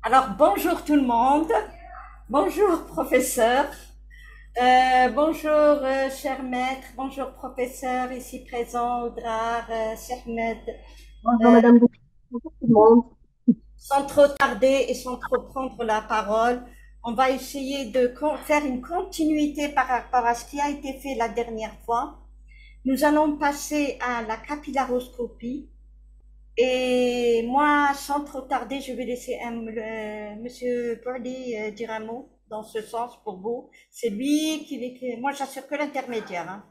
Alors, bonjour tout le monde. Bonjour, professeur. Bonjour, cher maître. Bonjour, professeur, ici présent, Oudrar, Ahmed. Bonjour Madame Boucher, bonjour tout le monde. Sans trop tarder et sans trop prendre la parole, on va essayer de faire une continuité par rapport à ce qui a été fait la dernière fois. Nous allons passer à la capillaroscopie. Et moi, sans trop tarder, je vais laisser Monsieur Burley dire un mot dans ce sens pour vous. C'est lui moi, j'assure que l'intermédiaire, hein.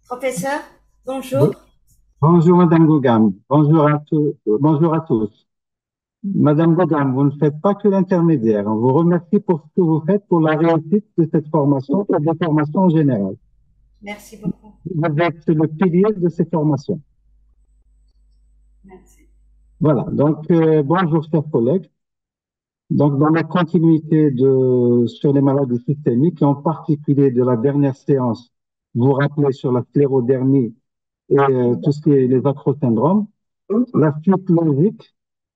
Professeur, bonjour. Bonjour Madame Gougam, bonjour à tous. Madame Gougam, vous ne faites pas que l'intermédiaire. On vous remercie pour ce que vous faites pour la réussite de cette formation et des formations en général. Merci beaucoup. Vous êtes le pilier de ces formations. Merci. Voilà, donc bonjour chers collègues. Donc dans la continuité sur les maladies systémiques, et en particulier de la dernière séance, vous rappelez sur la sclérodermie et tout ce qui est les acrosyndromes, la suite logique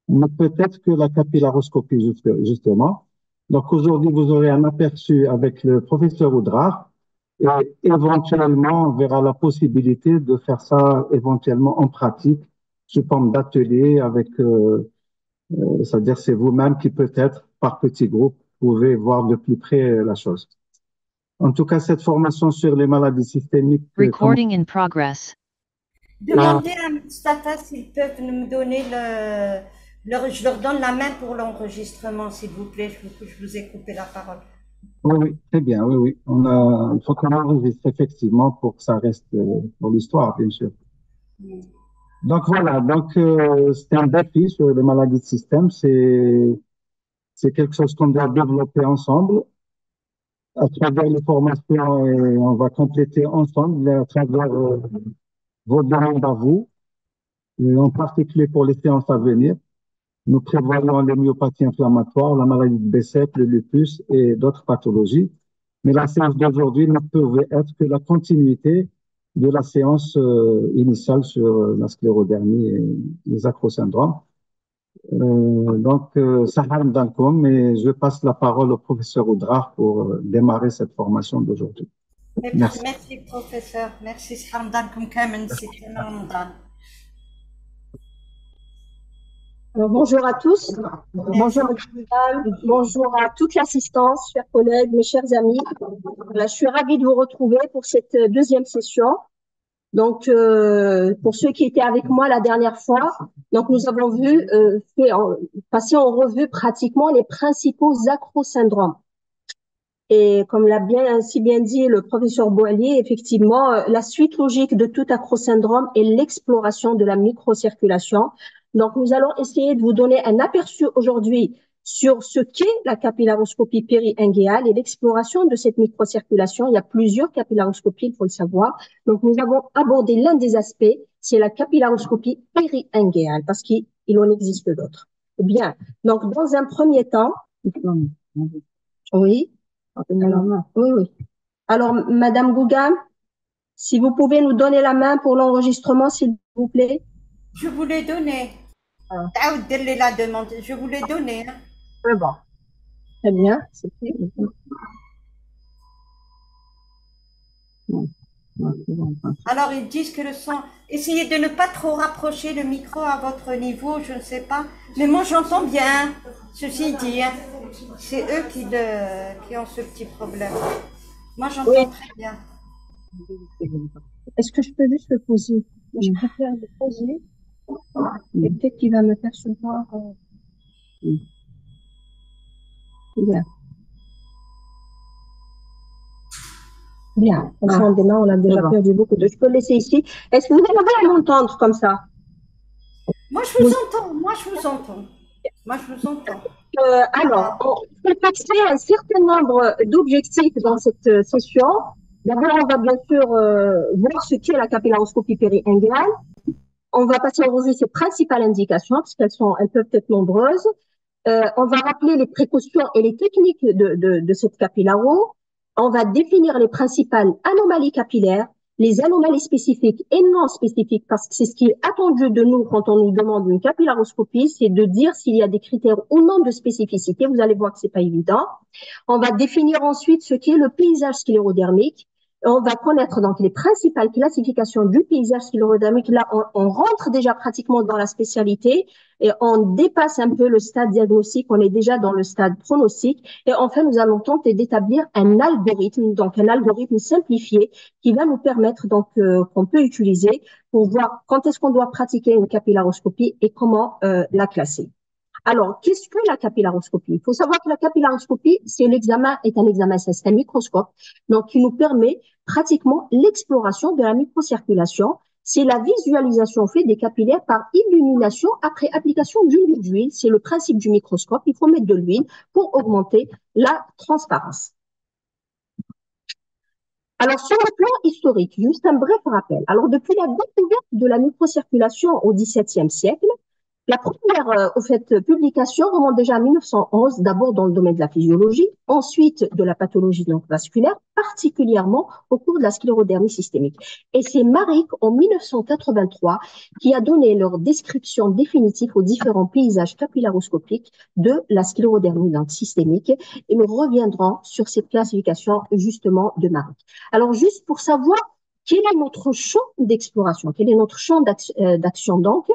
mais peut-être que la capillaroscopie, justement. Donc aujourd'hui, vous aurez un aperçu avec le professeur Oudrar et éventuellement, on verra la possibilité de faire ça éventuellement en pratique sous forme d'atelier avec, c'est-à-dire c'est vous-même qui peut-être par petits groupes pouvez voir de plus près la chose. En tout cas, cette formation sur les maladies systémiques. Recording in progress. Demandez à Mustafa s'ils peuvent nous donner je leur donne la main pour l'enregistrement, s'il vous plaît. Je vous ai coupé la parole. Oui, oui, très bien, oui, oui. Il faut qu'on enregistre effectivement pour que ça reste pour l'histoire, bien sûr. Donc voilà, c'est un défi sur les maladies de système, c'est quelque chose qu'on doit développer ensemble à travers les formations et on va compléter ensemble à travers vos demandes à vous, et en particulier pour les séances à venir. Nous prévoyons les myopathies inflammatoires, la maladie de Behçet, le lupus et d'autres pathologies. Mais la séance d'aujourd'hui ne pouvait être que la continuité de la séance initiale sur la sclérodermie et les acrosyndromes. Salam Dankoum, et je passe la parole au professeur Oudrar pour démarrer cette formation d'aujourd'hui. Merci. Merci, professeur. Merci, Salam comme Kamen, c'était Ramadan. Alors, bonjour à tous, bonjour Madame, bonjour à toute l'assistance, chers collègues, mes chers amis. Là, je suis ravie de vous retrouver pour cette deuxième session. Donc, pour ceux qui étaient avec moi la dernière fois, donc nous avons vu passer en revue pratiquement les principaux acrosyndromes. Et comme l'a si bien dit le professeur Boilly, effectivement, la suite logique de tout acrosyndrome est l'exploration de la microcirculation. Donc, nous allons essayer de vous donner un aperçu aujourd'hui sur ce qu'est la capillaroscopie péri-inguéale et l'exploration de cette microcirculation. Il y a plusieurs capillaroscopies, il faut le savoir. Donc, nous avons abordé l'un des aspects, c'est la capillaroscopie péri-inguéale, parce qu'il en existe d'autres. Bien. Donc, dans un premier temps, oui. Alors, oui, oui. Alors, Madame Gougam, si vous pouvez nous donner la main pour l'enregistrement, s'il vous plaît. Je vous l'ai donné. La demande. Je vous l'ai donné. Hein. C'est bon. Très bien. Alors, ils disent que le son. Essayez de ne pas trop rapprocher le micro à votre niveau, je ne sais pas. Mais moi, j'entends bien. Ceci dit, hein. C'est eux qui ont ce petit problème. Moi, j'entends très bien. Est-ce que je peux juste le poser? Je préfère le poser. Et peut-être qu'il va me percevoir. Bien. Bien. On démarre, on a déjà perdu beaucoup de. Je peux le laisser ici. Est-ce que vous allez m'entendre comme ça? Moi, je vous entends. Moi, je vous entends. Moi, je vous entends. Alors, on peut fixer un certain nombre d'objectifs dans cette session. D'abord, on va bien sûr voir ce qu'est la capillaroscopie péri-inguéale. On va passer en revue ses principales indications, parce elles peuvent être nombreuses. On va rappeler les précautions et les techniques de cette capillaro. On va définir les principales anomalies capillaires les anomalies spécifiques et non spécifiques, parce que c'est ce qui est attendu de nous quand on nous demande une capillaroscopie, c'est de dire s'il y a des critères ou non de spécificité. Vous allez voir que c'est pas évident. On va définir ensuite ce qu'est le paysage sclérodermique. On va connaître donc les principales classifications du paysage sclérodermique. Là, on rentre déjà pratiquement dans la spécialité et on dépasse un peu le stade diagnostic. On est déjà dans le stade pronostic. Et enfin, nous allons tenter d'établir un algorithme, donc un algorithme simplifié qui va nous permettre donc qu'on peut utiliser pour voir quand est-ce qu'on doit pratiquer une capillaroscopie et comment la classer. Alors, qu'est-ce que la capillaroscopie? Il faut savoir que la capillaroscopie, est un examen, c'est un microscope, donc qui nous permet pratiquement l'exploration de la microcirculation. C'est la visualisation faite des capillaires par illumination après application d'une d'huile. C'est le principe du microscope. Il faut mettre de l'huile pour augmenter la transparence. Alors, sur le plan historique, juste un bref rappel. Alors, depuis la découverte de la microcirculation au XVIIe siècle, la première publication remonte déjà à 1911, d'abord dans le domaine de la physiologie, ensuite de la pathologie donc vasculaire, particulièrement au cours de la sclérodermie systémique. Et c'est Maric, en 1983, qui a donné leur description définitive aux différents paysages capillaroscopiques de la sclérodermie donc systémique. Et nous reviendrons sur cette classification justement de Maric. Alors, juste pour savoir quel est notre champ d'exploration, quel est notre champ d'action donc,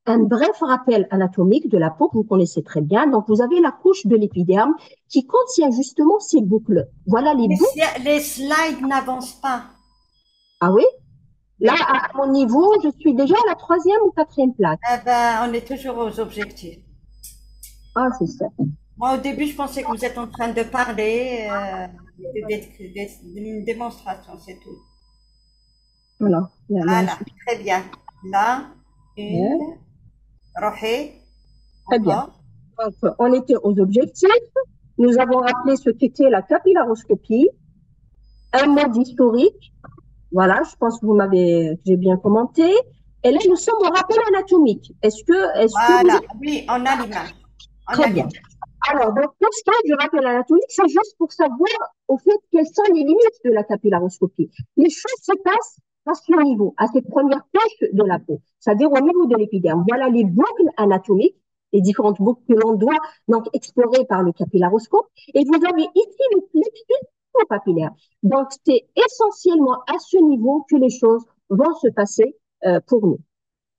un bref rappel anatomique de la peau que vous connaissez très bien. Donc, vous avez la couche de l'épiderme qui contient justement ces boucles. Voilà les boucles. Les slides n'avancent pas. Ah oui? Là, à mon niveau, je suis déjà à la 3e ou 4e plaque. Eh ben, on est toujours aux objectifs. Ah, c'est ça. Moi, au début, je pensais que vous êtes en train de parler d'une démonstration, c'est tout. Voilà. Voilà, très bien. Là, une, rohé. Très bien. Donc, on était aux objectifs. Nous avons rappelé ce qu'était la capillaroscopie. Un mode historique. Voilà, je pense que j'ai bien commenté. Et là, nous sommes au rappel anatomique. Voilà, oui, on a l'image. Très bien. Alors, donc, pour ce qui est du rappel anatomique, c'est juste pour savoir, au fait, quelles sont les limites de la capillaroscopie. Les choses se passent à ce niveau, à cette première couche de la peau, c'est-à-dire au niveau de l'épiderme. Voilà les boucles anatomiques, les différentes boucles que l'on doit donc explorer par le capillaroscope. Et vous avez ici le plexus papillaire. Donc, c'est essentiellement à ce niveau que les choses vont se passer pour nous.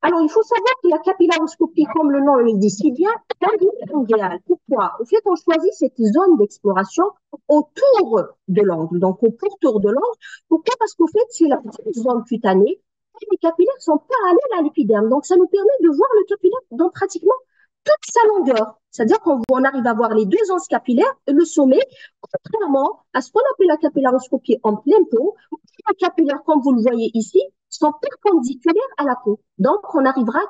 Alors, il faut savoir que la capillaroscopie, comme le nom le dit si bien, est un but idéal. Pourquoi? Au fait, on choisit cette zone d'exploration autour de l'angle, donc au pourtour de l'angle. Pourquoi? Parce qu'au fait, c'est la petite zone cutanée et les capillaires sont parallèles à l'épiderme. Donc, ça nous permet de voir le capillaire dans pratiquement toute sa longueur. C'est-à-dire qu'on arrive à voir les deux anses capillaires et le sommet, contrairement à ce qu'on appelle la capillaroscopie en plein pot, les capillaires, comme vous le voyez ici, sont perpendiculaires à la peau. Donc, on n'arrivera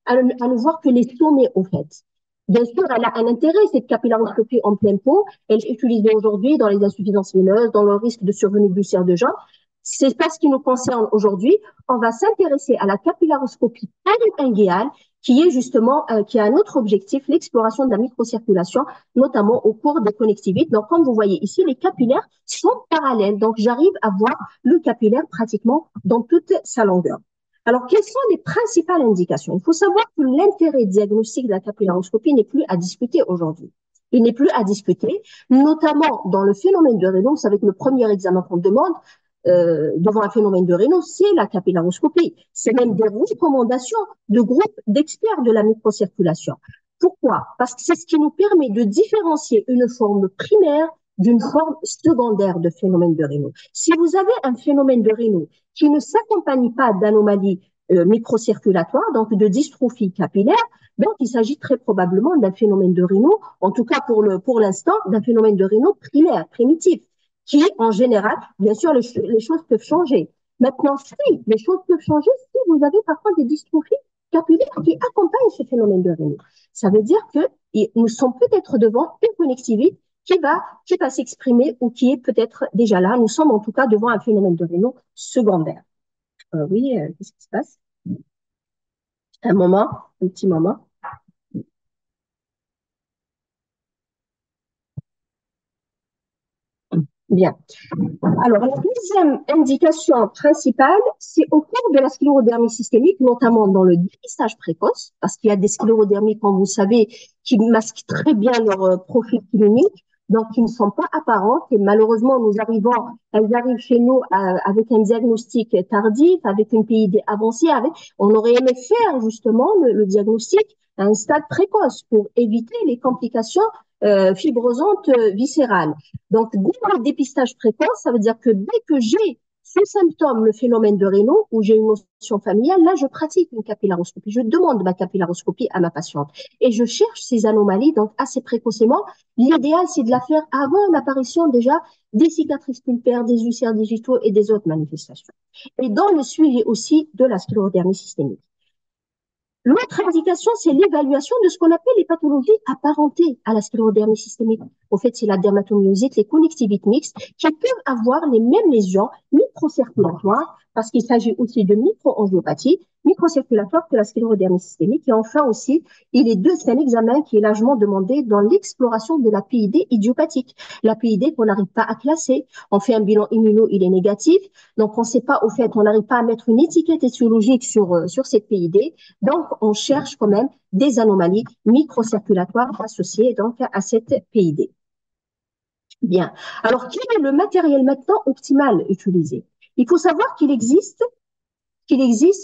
à ne voir que les sommets, au fait. Bien sûr, elle a un intérêt, cette capillaroscopie en plein pot. Elle est utilisée aujourd'hui dans les insuffisances veineuses, dans le risque de survenue d'ulcères de jambe. C'est pas ce qui nous concerne aujourd'hui. On va s'intéresser à la capillaroscopie périinguéale, qui est justement, qui a un autre objectif, l'exploration de la microcirculation, notamment au cours des connectivites. Donc, comme vous voyez ici, les capillaires sont parallèles. Donc, j'arrive à voir le capillaire pratiquement dans toute sa longueur. Alors, quelles sont les principales indications? Il faut savoir que l'intérêt diagnostique de la capillaroscopie n'est plus à discuter aujourd'hui. Il n'est plus à discuter, notamment dans le phénomène de Raynaud. Vous savez que le premier examen qu'on demande devant un phénomène de Raynaud, c'est la capillaroscopie. C'est même des recommandations de groupes d'experts de la microcirculation. Pourquoi? Parce que c'est ce qui nous permet de différencier une forme primaire d'une forme secondaire de phénomène de Raynaud. Si vous avez un phénomène de Raynaud qui ne s'accompagne pas d'anomalies microcirculatoires, donc de dystrophie capillaire, donc il s'agit très probablement d'un phénomène de Raynaud, en tout cas pour l'instant, d'un phénomène de Raynaud primaire, primitif, qui, en général, bien sûr, les choses peuvent changer. Maintenant, si les choses peuvent changer, si vous avez parfois des dystrophies capillaires qui accompagnent ce phénomène de Raynaud, ça veut dire que nous sommes peut-être devant une connectivité qui va s'exprimer ou qui est peut-être déjà là. Nous sommes en tout cas devant un phénomène de Raynaud secondaire. Oui, qu'est-ce qui se passe? Un petit moment. Bien. Alors, la deuxième indication principale, c'est au cours de la sclérodermie systémique, notamment dans le dépistage précoce, parce qu'il y a des sclérodermies, comme vous savez, qui masquent très bien leur profil clinique, donc qui ne sont pas apparentes. Et malheureusement, elles arrivent chez nous avec un diagnostic tardif, avec une PID avancée. On aurait aimé faire justement le diagnostic à un stade précoce pour éviter les complications fibrosantes viscérales. Donc, dès le dépistage précoce, ça veut dire que dès que j'ai ce symptôme, le phénomène de Raynaud, ou j'ai une notion familiale, là, je pratique une capillaroscopie. Je demande ma capillaroscopie à ma patiente. Et je cherche ces anomalies, donc assez précocement. L'idéal, c'est de la faire avant l'apparition déjà des cicatrices pulpaires, des ulcères digitaux et des autres manifestations. Et dans le suivi aussi de la sclérodermie systémique. L'autre indication, c'est l'évaluation de ce qu'on appelle les pathologies apparentées à la sclérodermie systémique. Au fait, c'est la dermatomyosite, les conjonctivites mixtes, qui peuvent avoir les mêmes lésions microcirculatoires, parce qu'il s'agit aussi de microangiopathie, microcirculatoire que la sclérodermie systémique. Et enfin aussi, c'est un examen qui est largement demandé dans l'exploration de la PID idiopathique. La PID qu'on n'arrive pas à classer. On fait un bilan immuno, il est négatif. Donc, on ne sait pas, au fait, on n'arrive pas à mettre une étiquette étiologique sur cette PID. Donc, on cherche quand même des anomalies microcirculatoires associées donc à cette PID. Bien. Alors, quel est le matériel maintenant optimal utilisé? Il faut savoir qu'il existe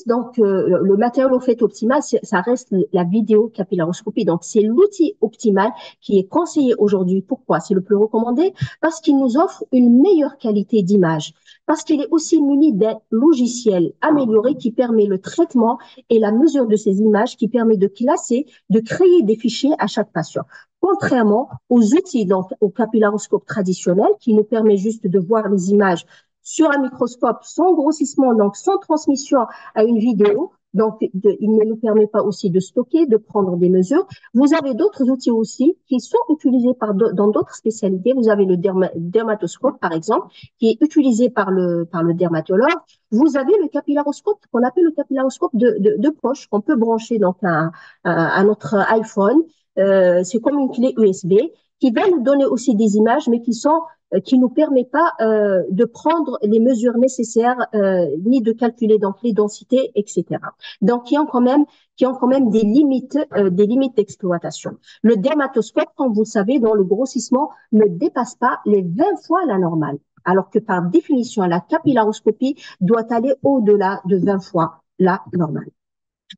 donc le matériel au fait optimal, ça reste la vidéocapillaroscopie. Donc c'est l'outil optimal qui est conseillé aujourd'hui. Pourquoi? C'est le plus recommandé parce qu'il nous offre une meilleure qualité d'image, parce qu'il est aussi muni d'un logiciel amélioré qui permet le traitement et la mesure de ces images, qui permet de classer, de créer des fichiers à chaque patient. Contrairement aux outils, donc au capillaroscope traditionnel, qui nous permet juste de voir les images sur un microscope sans grossissement, donc sans transmission à une vidéo. Donc, il ne nous permet pas aussi de stocker, de prendre des mesures. Vous avez d'autres outils aussi qui sont utilisés dans d'autres spécialités. Vous avez le dermatoscope, par exemple, qui est utilisé par le dermatologue. Vous avez le capillaroscope, qu'on appelle le capillaroscope de poche, qu'on peut brancher donc à notre iPhone. C'est comme une clé USB qui va nous donner aussi des images, mais qui nous permet pas de prendre les mesures nécessaires ni de calculer donc les densités, etc. Donc qui ont quand même des limites d'exploitation. Le dermatoscope, comme vous le savez, dans le grossissement ne dépasse pas les 20 fois la normale, alors que par définition la capillaroscopie doit aller au-delà de 20 fois la normale.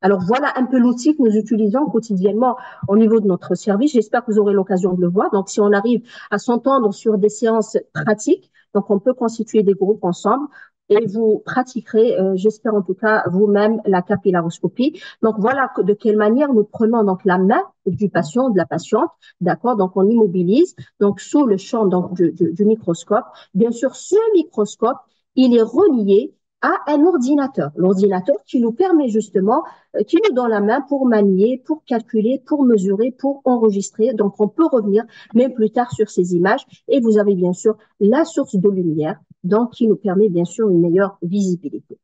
Alors voilà un peu l'outil que nous utilisons quotidiennement au niveau de notre service. J'espère que vous aurez l'occasion de le voir. Donc si on arrive à s'entendre sur des séances pratiques, donc on peut constituer des groupes ensemble et vous pratiquerez, j'espère en tout cas vous-même, la capillaroscopie. Donc voilà de quelle manière nous prenons donc la main du patient, de la patiente, d'accord. Donc on immobilise donc sous le champ donc du microscope. Bien sûr, ce microscope il est relié à un ordinateur. L'ordinateur qui nous permet justement, qui nous donne la main pour manier, pour calculer, pour mesurer, pour enregistrer. Donc, on peut revenir même plus tard sur ces images. Et vous avez bien sûr la source de lumière, donc qui nous permet bien sûr une meilleure visibilité.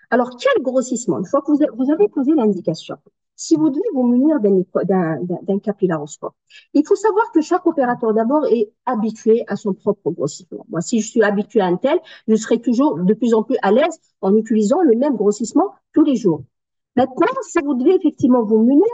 Alors, quel grossissement? Une fois que vous avez posé l'indication, si vous devez vous munir d'un capillaroscope, il faut savoir que chaque opérateur d'abord est habitué à son propre grossissement. Moi, si je suis habitué à un tel, je serai toujours de plus en plus à l'aise en utilisant le même grossissement tous les jours. Maintenant, si vous devez effectivement vous munir,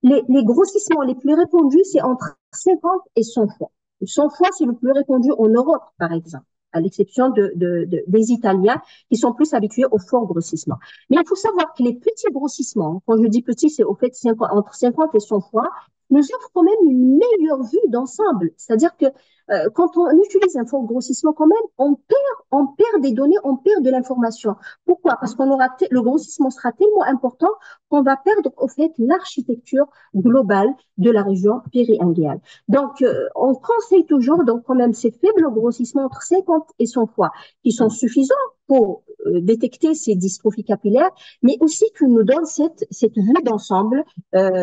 les grossissements les plus répandus, c'est entre 50 et 100 fois. 100 fois, c'est le plus répandu en Europe, par exemple, à l'exception des Italiens qui sont plus habitués au fort grossissement. Mais il faut savoir que les petits grossissements, quand je dis petits, c'est au fait entre 50 et 100 fois, nous offrent quand même une meilleure vue d'ensemble. C'est-à-dire que quand on utilise un fort grossissement quand même, on perd des données, on perd de l'information. Pourquoi? Parce le grossissement sera tellement important qu'on va perdre au fait l'architecture globale de la région péri-inguinale. Donc, on conseille toujours donc quand même ces faibles grossissements entre 50 et 100 fois qui sont suffisants pour détecter ces dystrophies capillaires, mais aussi qui nous donnent cette vue d'ensemble,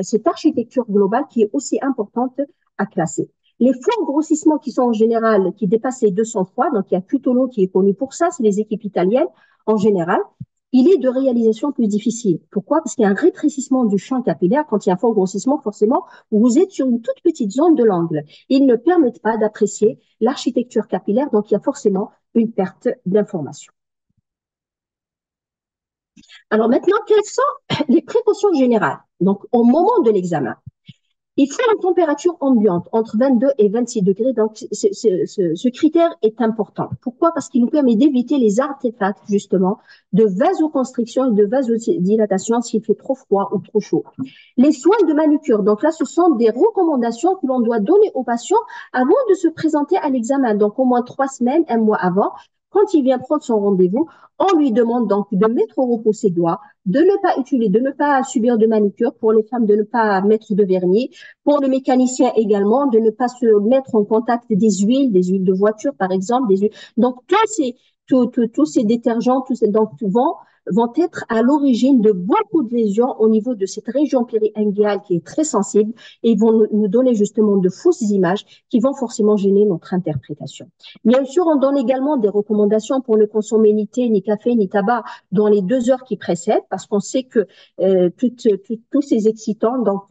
cette architecture globale qui est aussi importante à classer. Les forts grossissements qui sont en général, qui dépassent les 200 fois, donc il y a Cutolo qui est connu pour ça, c'est les équipes italiennes en général. il est de réalisation plus difficile. Pourquoi? Parce qu'il y a un rétrécissement du champ capillaire. Quand il y a un fort grossissement, forcément, vous êtes sur une toute petite zone de l'angle. Ils ne permettent pas d'apprécier l'architecture capillaire, donc il y a forcément une perte d'information. Alors maintenant, quelles sont les précautions générales? Donc, au moment de l'examen, il faut une température ambiante entre 22 et 26 degrés. Donc, ce critère est important. Pourquoi? Parce qu'il nous permet d'éviter les artefacts, justement, de vasoconstriction et de vasodilatation s'il fait trop froid ou trop chaud. Les soins de manucure. Donc là, ce sont des recommandations que l'on doit donner aux patients avant de se présenter à l'examen. Donc, au moins 3 semaines, 1 mois avant. Quand il vient prendre son rendez-vous, on lui demande donc de mettre au repos ses doigts, de ne pas utiliser, de ne pas subir de manucure, pour les femmes de ne pas mettre de vernis, pour le mécanicien également, de ne pas se mettre en contact des huiles de voiture par exemple, des huiles. Donc tous ces détergents, tous ces donc vont être à l'origine de beaucoup de lésions au niveau de cette région péringuinale qui est très sensible, et ils vont nous donner justement de fausses images qui vont forcément gêner notre interprétation. Bien sûr, on donne également des recommandations pour ne consommer ni thé, ni café, ni tabac dans les 2 heures qui précèdent, parce qu'on sait que tous ces excitants, donc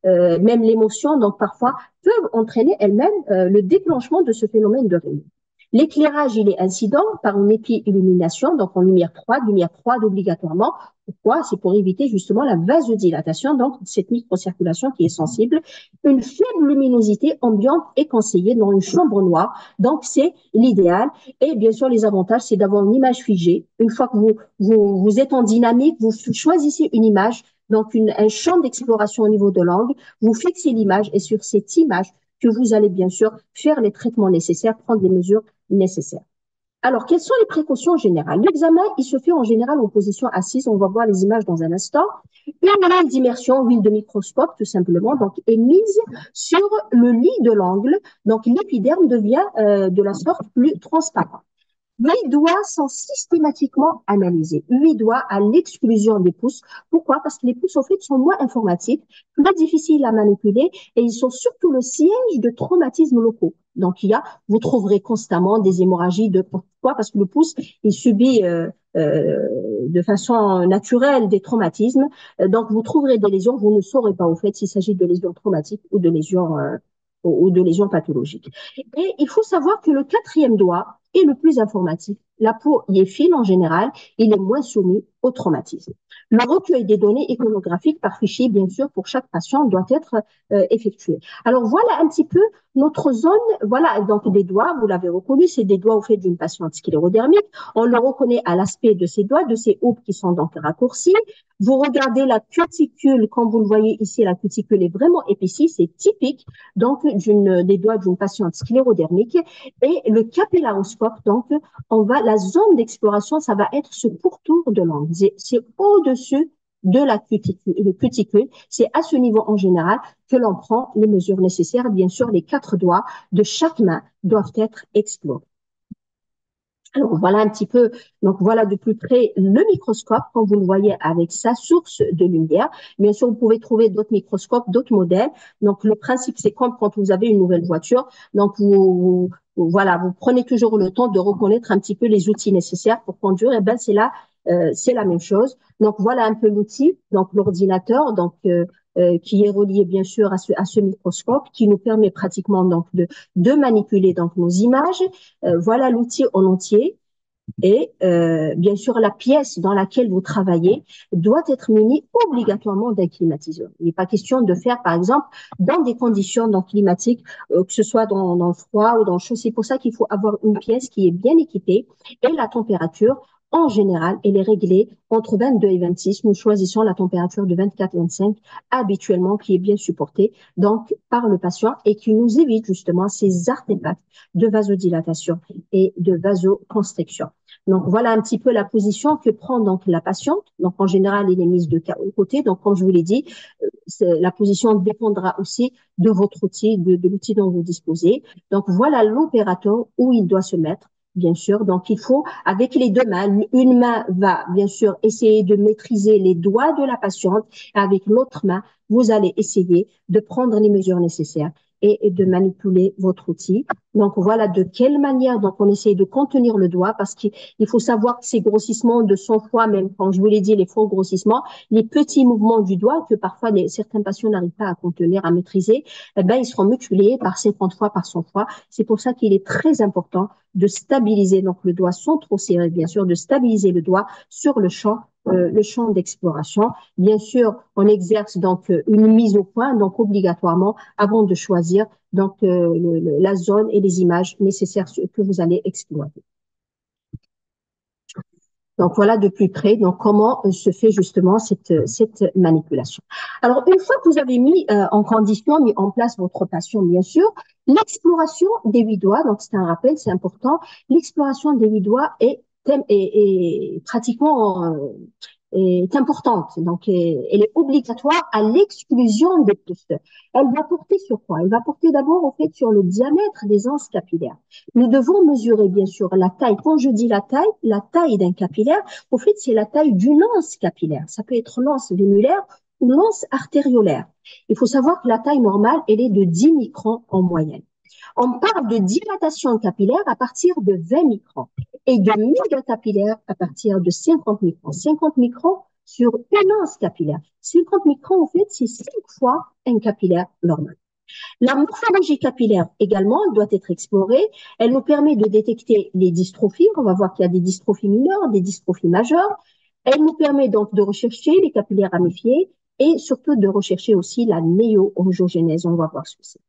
même l'émotion, donc parfois, peuvent entraîner elles-mêmes le déclenchement de ce phénomène de réunion. L'éclairage, il est incident par une épi-illumination, donc en lumière froide obligatoirement. Pourquoi? C'est pour éviter justement la vasodilatation, donc cette microcirculation qui est sensible. Une faible luminosité ambiante est conseillée dans une chambre noire, donc c'est l'idéal. Et bien sûr, les avantages, c'est d'avoir une image figée. Une fois que vous êtes en dynamique, vous choisissez une image, donc un champ d'exploration au niveau de l'angle, vous fixez l'image et sur cette image que vous allez bien sûr faire les traitements nécessaires, prendre les mesures nécessaires. Alors, quelles sont les précautions générales? L'examen, il se fait en général en position assise. On va voir les images dans un instant. Une huile d'immersion, huile de microscope, tout simplement, donc, est mise sur le lit de l'angle. Donc, l'épiderme devient de la sorte plus transparent. 8 doigts sont systématiquement analysés. 8 doigts à l'exclusion des pouces. Pourquoi? Parce que les pouces, en fait, sont moins informatifs, plus difficiles à manipuler, et ils sont surtout le siège de traumatismes locaux. Donc, vous trouverez constamment des hémorragies pourquoi? Parce que le pouce, il subit de façon naturelle des traumatismes. Donc, vous trouverez des lésions, vous ne saurez pas, au fait, s'il s'agit de lésions traumatiques ou de lésions pathologiques. Et il faut savoir que le 4e doigt est le plus informatif. La peau y est fine en général, il est moins soumis au traumatisme. Le recueil des données iconographiques par fichier, bien sûr, pour chaque patient doit être effectué. Alors voilà un petit peu notre zone, voilà, donc des doigts, vous l'avez reconnu, c'est des doigts au fait d'une patiente sclérodermique. On le reconnaît à l'aspect de ses doigts, de ses aubes qui sont donc raccourcis. Vous regardez la cuticule, comme vous le voyez ici, la cuticule est vraiment épaissie, c'est typique donc des doigts d'une patiente sclérodermique. Et le capillaroscope, donc la zone d'exploration, ça va être ce pourtour de l'angle. C'est au-dessus de la cuticule. C'est à ce niveau en général que l'on prend les mesures nécessaires. Bien sûr, les 4 doigts de chaque main doivent être explorés. Alors, voilà un petit peu, donc voilà de plus près le microscope, comme vous le voyez avec sa source de lumière. Bien sûr, vous pouvez trouver d'autres microscopes, d'autres modèles. Donc, le principe, c'est comme quand vous avez une nouvelle voiture. Donc, vous prenez toujours le temps de reconnaître un petit peu les outils nécessaires pour conduire. Et ben, c'est la même chose. Donc, voilà un peu l'outil, donc l'ordinateur, donc qui est relié bien sûr à ce microscope, qui nous permet pratiquement donc de manipuler donc nos images. Voilà l'outil en entier. Et bien sûr, la pièce dans laquelle vous travaillez doit être munie obligatoirement d'un climatiseur. Il n'est pas question de faire, par exemple, dans des conditions donc, climatiques, que ce soit dans le froid ou dans le chaud. C'est pour ça qu'il faut avoir une pièce qui est bien équipée, et la température, en général, elle est réglée entre 22 et 26. Nous choisissons la température de 24-25 habituellement, qui est bien supportée donc par le patient et qui nous évite justement ces artefacts de vasodilatation et de vasoconstriction. Donc, voilà un petit peu la position que prend donc la patiente. Donc, en général, elle est mise de côté. Donc, comme je vous l'ai dit, la position dépendra aussi de votre outil, de l'outil dont vous disposez. Donc, voilà l'opérateur où il doit se mettre. Bien sûr, donc il faut, avec les 2 mains, une main va bien sûr essayer de maîtriser les doigts de la patiente, et avec l'autre main, vous allez essayer de prendre les mesures nécessaires et de manipuler votre outil. Donc, voilà de quelle manière donc on essaie de contenir le doigt parce qu'il faut savoir que ces grossissements de 100 fois, même quand je vous l'ai dit, les faux grossissements, les petits mouvements du doigt que parfois certains patients n'arrivent pas à contenir, à maîtriser, eh ben, ils seront mutilés par 50 fois, par 100 fois. C'est pour ça qu'il est très important de stabiliser donc le doigt sans trop serrer, bien sûr, de stabiliser le doigt sur le champ d'exploration. Bien sûr, on exerce donc une mise au point, donc obligatoirement avant de choisir donc la zone et les images nécessaires que vous allez exploiter. Donc voilà de plus près donc comment se fait justement cette manipulation. Alors une fois que vous avez mis en condition, mis en place votre patient, bien sûr, l'exploration des 8 doigts, donc c'est un rappel, c'est important, l'exploration des 8 doigts est pratiquement est importante. Donc, elle est obligatoire à l'exclusion des pouces. Elle va porter sur quoi? Elle va porter d'abord, en fait, sur le diamètre des anses capillaires. Nous devons mesurer, bien sûr, la taille. Quand je dis la taille d'un capillaire, au fait, c'est la taille d'une anse capillaire. Ça peut être l'anse vénulaire ou l'anse artériolaire. Il faut savoir que la taille normale, elle est de 10 microns en moyenne. On parle de dilatation capillaire à partir de 20 microns et de mégacapillaire à partir de 50 microns. 50 microns sur une anse capillaire. 50 microns, en fait, c'est 5 fois un capillaire normal. La morphologie capillaire également doit être explorée. Elle nous permet de détecter les dystrophies. On va voir qu'il y a des dystrophies mineures, des dystrophies majeures. Elle nous permet donc de rechercher les capillaires ramifiés et surtout de rechercher aussi la néo-angiogénèse. On va voir ce que c'est.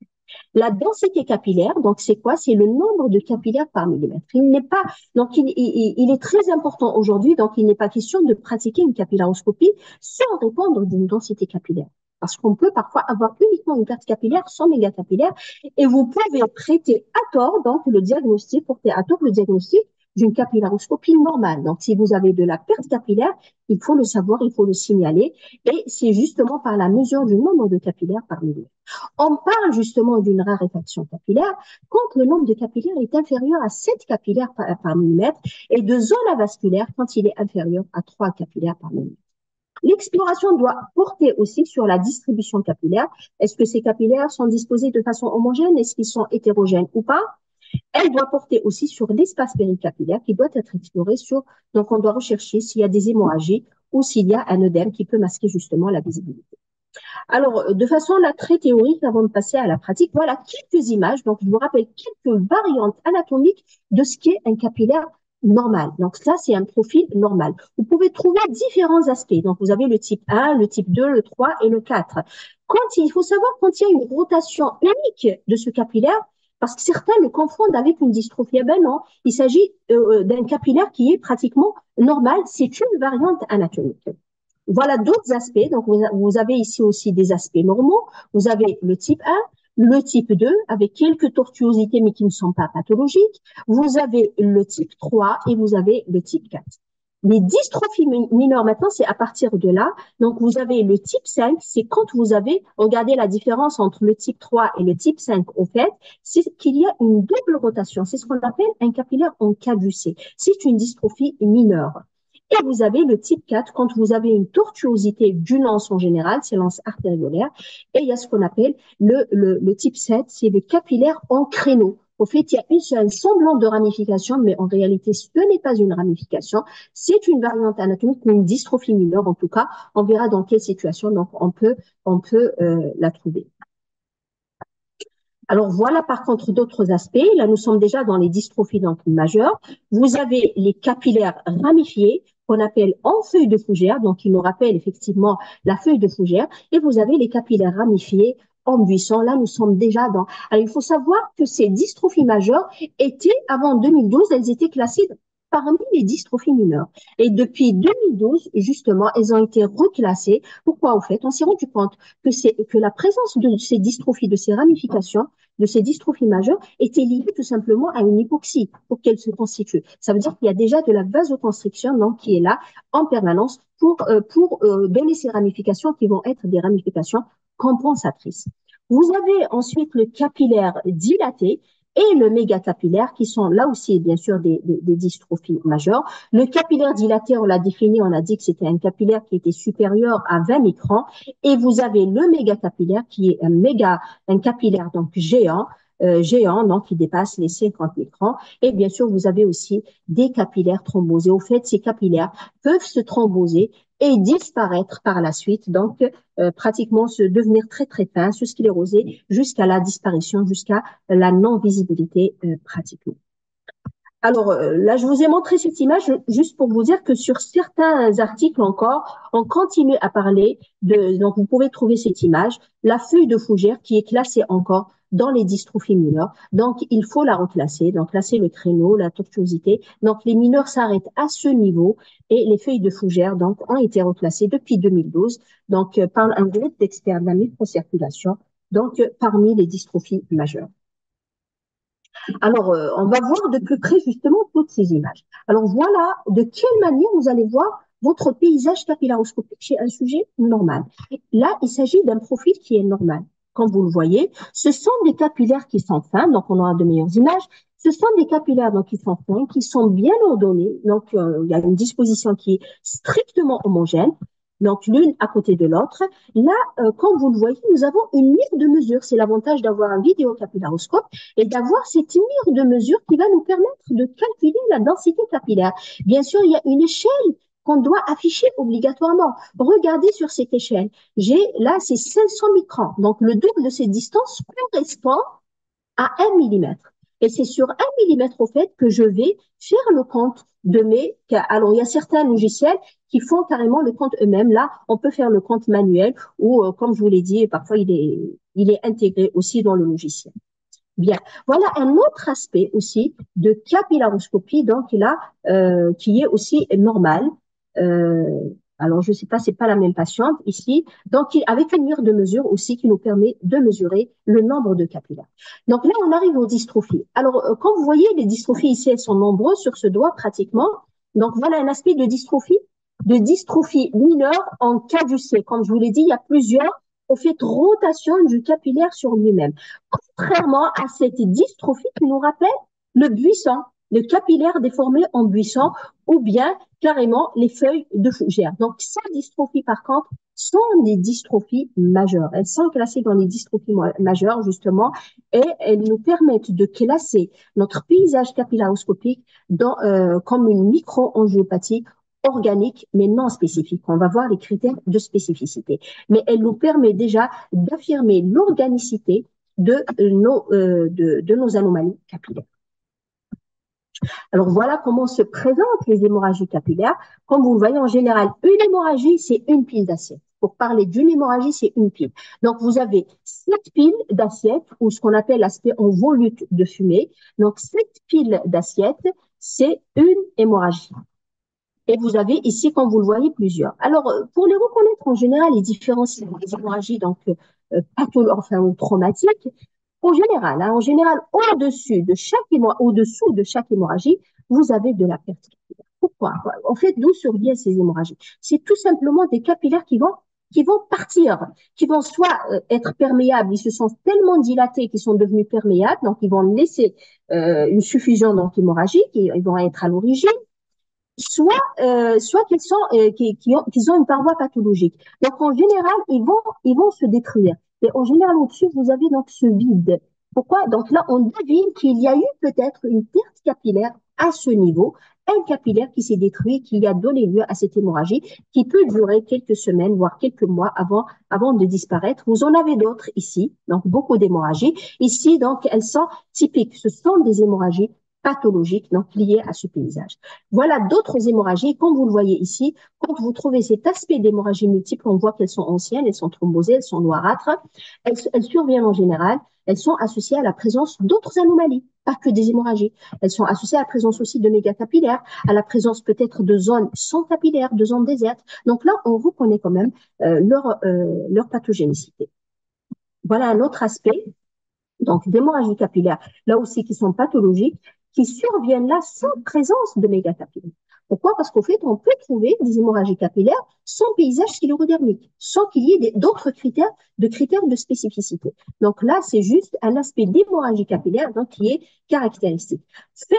La densité capillaire, donc c'est quoi? C'est le nombre de capillaires par millimètre. Il n'est pas, donc il est très important aujourd'hui, donc il n'est pas question de pratiquer une capillaroscopie sans répondre d'une densité capillaire. Parce qu'on peut parfois avoir uniquement une perte capillaire sans mégacapillaire et vous pouvez prêter à tort, donc le diagnostic, porter à tort le diagnostic d'une capillaroscopie normale. Donc, si vous avez de la perte capillaire, il faut le savoir, il faut le signaler et c'est justement par la mesure du nombre de capillaires par millimètre. On parle justement d'une raréfaction capillaire quand le nombre de capillaires est inférieur à 7 capillaires par millimètre et de zone avasculaire quand il est inférieur à 3 capillaires par millimètre. L'exploration doit porter aussi sur la distribution capillaire. Est-ce que ces capillaires sont disposés de façon homogène? Est-ce qu'ils sont hétérogènes ou pas? Elle doit porter aussi sur l'espace péricapillaire qui doit être exploré donc on doit rechercher s'il y a des hémorragies ou s'il y a un œdème qui peut masquer justement la visibilité. Alors, de façon là, très théorique, avant de passer à la pratique, voilà quelques images. Donc, je vous rappelle quelques variantes anatomiques de ce qu'est un capillaire normal. Donc, ça, c'est un profil normal. Vous pouvez trouver différents aspects. Donc, vous avez le type 1, le type 2, le 3 et le 4. Il faut savoir quand il y a une rotation unique de ce capillaire, parce que certains le confondent avec une dystrophie. Eh ben non, il s'agit d'un capillaire qui est pratiquement normal. C'est une variante anatomique. Voilà d'autres aspects. Donc, vous avez ici aussi des aspects normaux. Vous avez le type 1, le type 2, avec quelques tortuosités, mais qui ne sont pas pathologiques. Vous avez le type 3 et vous avez le type 4. Les dystrophies mineures, maintenant, c'est à partir de là. Donc, vous avez le type 5, c'est quand vous avez, regardez la différence entre le type 3 et le type 5, au fait, c'est qu'il y a une double rotation. C'est ce qu'on appelle un capillaire en caducée. C'est une dystrophie mineure. Et vous avez le type 4, quand vous avez une tortuosité d'une anse en général, c'est l'anse artériolaire. Et il y a ce qu'on appelle le type 7, c'est le capillaire en créneau. Au fait, il y a un semblant de ramification, mais en réalité, ce n'est pas une ramification. C'est une variante anatomique ou une dystrophie mineure, en tout cas. On verra dans quelle situation donc on peut la trouver. Alors voilà par contre d'autres aspects. Là, nous sommes déjà dans les dystrophies donc majeures. Vous avez les capillaires ramifiés qu'on appelle en feuille de fougère, donc qui nous rappellent effectivement la feuille de fougère. Et vous avez les capillaires ramifiés en buisson. Là, nous sommes déjà dans... Alors, il faut savoir que ces dystrophies majeures étaient, avant 2012, elles étaient classées parmi les dystrophies mineures. Et depuis 2012, justement, elles ont été reclassées. Pourquoi, au fait? On s'est rendu compte que la présence de ces dystrophies, de ces ramifications, de ces dystrophies majeures était liée tout simplement à une hypoxie pour qu'elles se constituent. Ça veut dire qu'il y a déjà de la vasoconstriction donc, qui est là en permanence pour donner ces ramifications qui vont être des ramifications compensatrices. Vous avez ensuite le capillaire dilaté et le mégacapillaire, qui sont là aussi, bien sûr, des dystrophies majeures. Le capillaire dilaté, on l'a défini, on a dit que c'était un capillaire qui était supérieur à 20 microns. Et vous avez le mégacapillaire, qui est un capillaire donc géant, donc qui dépasse les 50 microns. Et bien sûr, vous avez aussi des capillaires thrombosés. Au fait, ces capillaires peuvent se thromboser et disparaître par la suite, donc pratiquement se devenir très très fin, se scléroser jusqu'à la disparition, jusqu'à la non-visibilité pratiquement. Alors là, je vous ai montré cette image juste pour vous dire que sur certains articles encore, on continue à parler donc vous pouvez trouver cette image, la feuille de fougère qui est classée encore dans les dystrophies mineures. Donc, il faut la reclasser. Donc là, c'est le créneau, la tortuosité. Donc, les mineurs s'arrêtent à ce niveau et les feuilles de fougère donc ont été reclassées depuis 2012 donc par un groupe d'experts de la microcirculation donc parmi les dystrophies majeures. Alors, on va voir de plus près justement toutes ces images. Alors, voilà de quelle manière vous allez voir votre paysage capillaroscopique chez un sujet normal. Là, il s'agit d'un profil qui est normal. Comme vous le voyez, ce sont des capillaires qui sont fins, donc on aura de meilleures images. Ce sont des capillaires donc, qui sont fins, qui sont bien ordonnés. Donc, il y a une disposition qui est strictement homogène. Donc, l'une à côté de l'autre. Là, comme vous le voyez, nous avons une mire de mesure. C'est l'avantage d'avoir un vidéocapillaroscope et d'avoir cette mire de mesure qui va nous permettre de calculer la densité capillaire. Bien sûr, il y a une échelle qu'on doit afficher obligatoirement. Regardez sur cette échelle. Là, c'est 500 microns. Donc, le double de cette distance correspond à 1 millimètre. Et c'est sur 1 millimètre, au fait, que je vais faire le compte de alors, il y a certains logiciels qui font carrément le compte eux-mêmes. Là, on peut faire le compte manuel ou, comme je vous l'ai dit, parfois, il est intégré aussi dans le logiciel. Bien. Voilà un autre aspect aussi de capillaroscopie, donc là, qui est aussi normal. Alors, je ne sais pas, c'est pas la même patiente ici. Donc, avec une mire de mesure aussi qui nous permet de mesurer le nombre de capillaires. Donc là, on arrive aux dystrophies. Alors, comme vous voyez, les dystrophies ici, elles sont nombreuses sur ce doigt pratiquement. Donc, voilà un aspect de dystrophie mineure en caducée. Comme je vous l'ai dit, il y a plusieurs au fait rotation du capillaire sur lui-même. Contrairement à cette dystrophie qui nous rappelle le buisson, le capillaire déformé en buisson ou bien carrément les feuilles de fougère. Donc, ces dystrophies, par contre, sont des dystrophies majeures. Elles sont classées dans les dystrophies majeures, justement, et elles nous permettent de classer notre paysage capillaroscopique comme une micro-angiopathie organique, mais non spécifique. On va voir les critères de spécificité. Mais elle nous permet déjà d'affirmer l'organicité de nos anomalies capillaires. Alors, voilà comment se présentent les hémorragies capillaires. Comme vous le voyez, en général, une hémorragie, c'est une pile d'assiette. Pour parler d'une hémorragie, c'est une pile. Donc, vous avez 7 piles d'assiettes, ou ce qu'on appelle l'aspect en volute de fumée. Donc, 7 piles d'assiettes, c'est une hémorragie. Et vous avez ici, comme vous le voyez, plusieurs. Alors, pour les reconnaître en général, les différences des hémorragies, donc ou traumatiques, en général, au-dessous de chaque hémorragie, vous avez de la perte capillaire. Pourquoi? En fait, d'où surviennent ces hémorragies? C'est tout simplement des capillaires qui vont partir, qui vont soit être perméables, ils se sont tellement dilatés qu'ils sont devenus perméables, donc ils vont laisser une suffusion donc hémorragique, ils vont être à l'origine, soit qu'ils ont une paroi pathologique. Donc en général, ils vont se détruire. Et en général, au-dessus, vous avez donc ce vide. Pourquoi? Donc là, on devine qu'il y a eu peut-être une perte capillaire à ce niveau, un capillaire qui s'est détruit, qui a donné lieu à cette hémorragie, qui peut durer quelques semaines, voire quelques mois avant de disparaître. Vous en avez d'autres ici, donc beaucoup d'hémorragies. Ici, donc, elles sont typiques. Ce sont des hémorragies pathologiques, donc liées à ce paysage. Voilà d'autres hémorragies. Comme vous le voyez ici, quand vous trouvez cet aspect d'hémorragie multiple, on voit qu'elles sont anciennes, elles sont thrombosées, elles sont noirâtres. Elles surviennent en général. Elles sont associées à la présence d'autres anomalies, pas que des hémorragies. Elles sont associées à la présence aussi de mégacapillaires, à la présence peut-être de zones sans capillaires, de zones désertes. Donc là, on reconnaît quand même leur pathogénicité. Voilà un autre aspect, donc d'hémorragie capillaire, là aussi qui sont pathologiques, qui surviennent là sans présence de mégacapillaires. Pourquoi? Parce qu'au fait, on peut trouver des hémorragies capillaires sans paysage sclérodermique, sans qu'il y ait d'autres critères de spécificité. Donc là, c'est juste un aspect d'hémorragie capillaire donc, qui est caractéristique.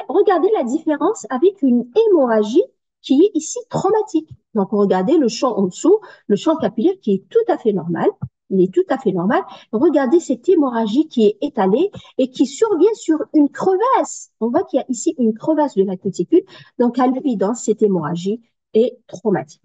Regardez la différence avec une hémorragie qui est ici traumatique. Donc, regardez le champ en dessous, le champ capillaire qui est tout à fait normal. Il est tout à fait normal. Regardez cette hémorragie qui est étalée et qui survient sur une crevasse. On voit qu'il y a ici une crevasse de la cuticule. Donc, à l'évidence, cette hémorragie est traumatique.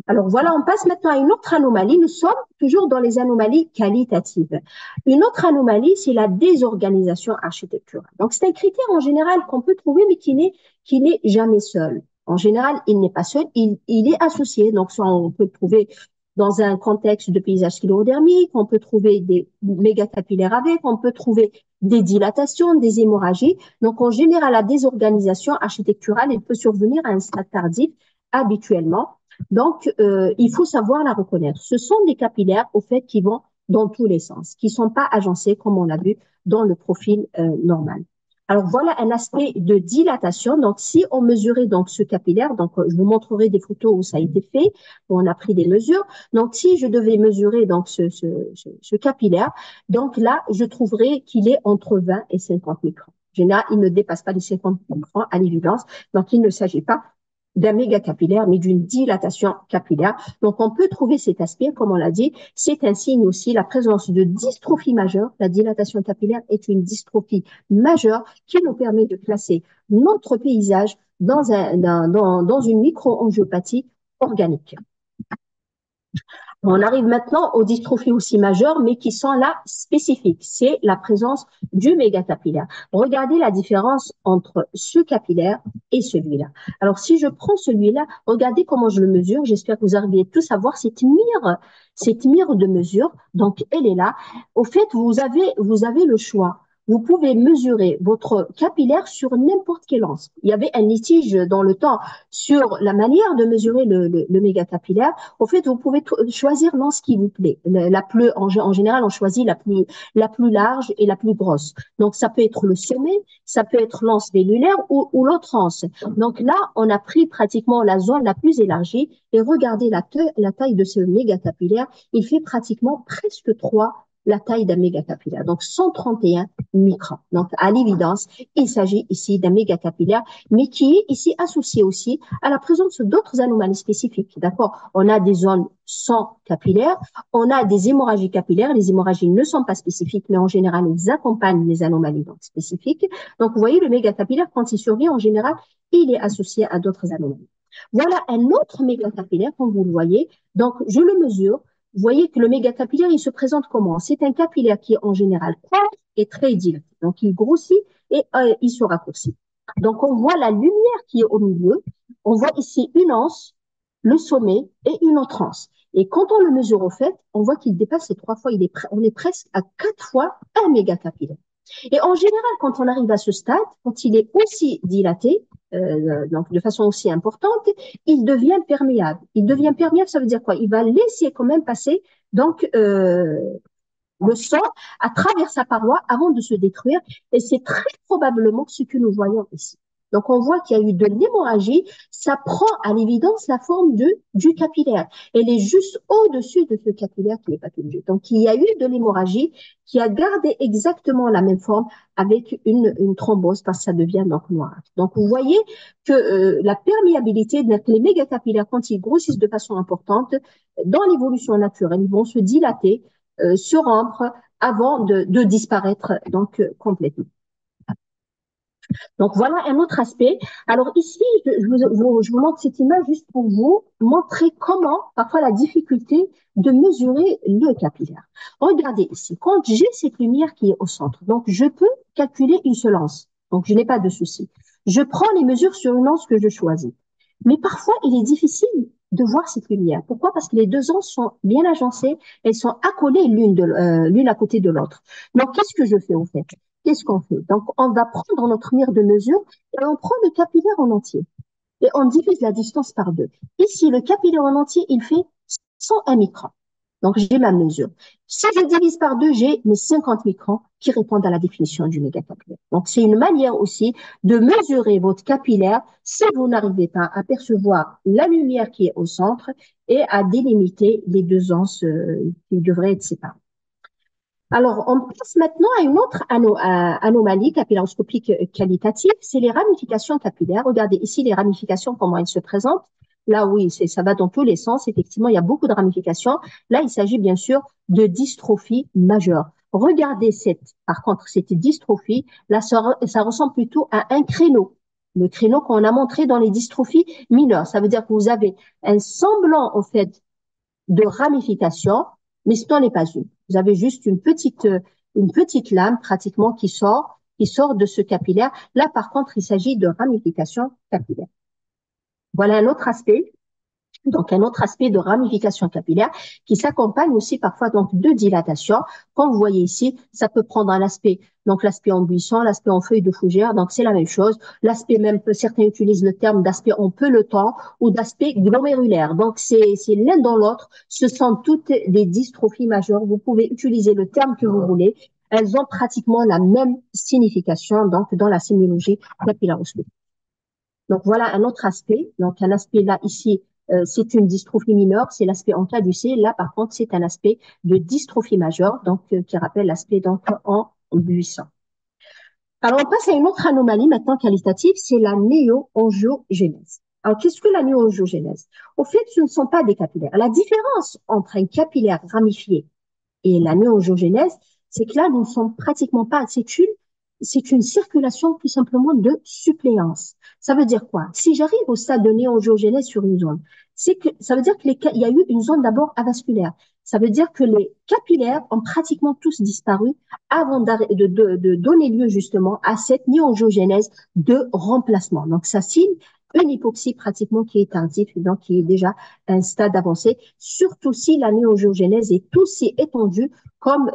Alors voilà, on passe maintenant à une autre anomalie. Nous sommes toujours dans les anomalies qualitatives. Une autre anomalie, c'est la désorganisation architecturale. Donc c'est un critère en général qu'on peut trouver, mais qui n'est jamais seul. En général, il n'est pas seul, il est associé. Donc soit on peut le trouver dans un contexte de paysage sclérodermique, on peut trouver des mégacapillaires avec, on peut trouver des dilatations, des hémorragies. Donc en général, la désorganisation architecturale, elle peut survenir à un stade tardif habituellement. Donc, il faut savoir la reconnaître. Ce sont des capillaires, au fait, qui vont dans tous les sens, qui ne sont pas agencés, comme on l'a vu, dans le profil normal. Alors, voilà un aspect de dilatation. Donc, si on mesurait donc ce capillaire, donc je vous montrerai des photos où ça a été fait, où on a pris des mesures. Donc, si je devais mesurer donc ce capillaire, donc là, je trouverais qu'il est entre 20 et 50 microns. En général, il ne dépasse pas les 50 microns, à l'évidence. Donc, il ne s'agit pas d'un mégacapillaire, mais d'une dilatation capillaire. Donc, on peut trouver cet aspect, comme on l'a dit, c'est un signe aussi la présence de dystrophie majeure. La dilatation capillaire est une dystrophie majeure qui nous permet de classer notre paysage dans une micro-angiopathie organique. On arrive maintenant aux dystrophies aussi majeures, mais qui sont là spécifiques. C'est la présence du mégacapillaire. Regardez la différence entre ce capillaire et celui-là. Alors, si je prends celui-là, regardez comment je le mesure. J'espère que vous arrivez tous à voir cette mire de mesure. Donc, elle est là. Au fait, vous avez le choix. Vous pouvez mesurer votre capillaire sur n'importe quel anse. Il y avait un litige dans le temps sur la manière de mesurer le mégacapillaire. Au fait, vous pouvez choisir l'anse qui vous plaît. En général, on choisit la plus large et la plus grosse. Donc, ça peut être le sommet, ça peut être l'anse vellulaire ou l'autre anse. Donc là, on a pris pratiquement la zone la plus élargie et regardez la taille de ce mégacapillaire. Il fait pratiquement presque 3 la taille d'un mégacapillaire, donc 131 microns. Donc, à l'évidence, il s'agit ici d'un mégacapillaire, mais qui est ici associé aussi à la présence d'autres anomalies spécifiques. D'accord? On a des zones sans capillaires, on a des hémorragies capillaires. Les hémorragies ne sont pas spécifiques, mais en général, elles accompagnent les anomalies donc spécifiques. Donc, vous voyez, le mégacapillaire, quand il survient, en général, il est associé à d'autres anomalies. Voilà un autre mégacapillaire, comme vous le voyez. Donc, je le mesure. Vous voyez que le mégacapillaire, il se présente comment? C'est un capillaire qui est en général court et très dilaté. Donc, il grossit et il se raccourcit. Donc, on voit la lumière qui est au milieu. On voit ici une anse, le sommet et une autre anse. Et quand on le mesure au fait, on voit qu'il dépasse ces 3 fois. On est presque à 4 fois un mégacapillaire. Et en général, quand on arrive à ce stade, quand il est aussi dilaté, donc de façon aussi importante, il devient perméable. Il devient perméable, ça veut dire quoi? Il va laisser quand même passer donc le sang à travers sa paroi avant de se détruire. Et c'est très probablement ce que nous voyons ici. Donc, on voit qu'il y a eu de l'hémorragie. Ça prend à l'évidence la forme du capillaire. Elle est juste au-dessus de ce capillaire qui est pathologique. Donc, il y a eu de l'hémorragie qui a gardé exactement la même forme avec une thrombose parce que ça devient donc noir. Donc, vous voyez que la perméabilité, les mégacapillaires, quand ils grossissent de façon importante, dans l'évolution naturelle, ils vont se dilater, se rompre avant de disparaître donc complètement. Donc voilà un autre aspect. Alors ici, je vous montre cette image juste pour vous montrer comment parfois la difficulté de mesurer le capillaire. Regardez ici, quand j'ai cette lumière qui est au centre, donc je peux calculer une seule anse. Donc je n'ai pas de souci. Je prends les mesures sur une anse que je choisis. Mais parfois, il est difficile de voir cette lumière. Pourquoi? Parce que les deux anses sont bien agencées, elles sont accolées l'une à côté de l'autre. Donc, qu'est-ce que je fais au fait? Qu'est-ce qu'on fait? Donc, on va prendre notre mire de mesure et on prend le capillaire en entier. Et on divise la distance par 2. Ici, le capillaire en entier, il fait 101 microns. Donc, j'ai ma mesure. Si je divise par 2, j'ai mes 50 microns qui répondent à la définition du mégacapillaire. Donc, c'est une manière aussi de mesurer votre capillaire si vous n'arrivez pas à percevoir la lumière qui est au centre et à délimiter les deux anses qui devraient être séparées. Alors, on passe maintenant à une autre anomalie capillaroscopique qualitative, c'est les ramifications capillaires. Regardez ici les ramifications, comment elles se présentent. Là, oui, ça va dans tous les sens. Effectivement, il y a beaucoup de ramifications. Là, il s'agit bien sûr de dystrophie majeure. Regardez par contre, cette dystrophie, là, ça ressemble plutôt à un créneau. Le créneau qu'on a montré dans les dystrophies mineures. Ça veut dire que vous avez un semblant, en fait, de ramification, mais ce n'est pas une. Vous avez juste une petite lame pratiquement qui sort de ce capillaire. Là, par contre, il s'agit de ramification capillaire. Voilà un autre aspect. Donc, un autre aspect de ramification capillaire qui s'accompagne aussi parfois donc de dilatation. Comme vous voyez ici, ça peut prendre un aspect, donc l'aspect en buisson, l'aspect en feuille de fougère, donc c'est la même chose. L'aspect même, certains utilisent le terme d'aspect en peloton ou d'aspect glomérulaire. Donc, c'est l'un dans l'autre. Ce sont toutes des dystrophies majeures. Vous pouvez utiliser le terme que vous voulez. Elles ont pratiquement la même signification, donc, dans la sémiologie capillaroscopique. Donc, voilà un autre aspect. Donc, un aspect là, ici, c'est une dystrophie mineure, c'est l'aspect en caducée. Là, par contre, c'est un aspect de dystrophie majeure, donc qui rappelle l'aspect donc en buisson. Alors, on passe à une autre anomalie maintenant qualitative, c'est la néo-angiogénèse. Alors, qu'est-ce que la néo-angiogénèse? Au fait, ce ne sont pas des capillaires. La différence entre un capillaire ramifié et la néo-angiogénèse, c'est que là, nous ne sommes pratiquement pas, c'est une circulation tout simplement de suppléance. Ça veut dire quoi? Si j'arrive au stade de néo-angiogénèse sur une zone, ça veut dire qu'il y a eu une zone d'abord avasculaire. Ça veut dire que les capillaires ont pratiquement tous disparu avant de donner lieu justement à cette néo-angiogénèse de remplacement. Donc, ça signe une hypoxie pratiquement qui est tardive, donc qui est déjà un stade avancé, surtout si la néo-angiogénèse est aussi étendue comme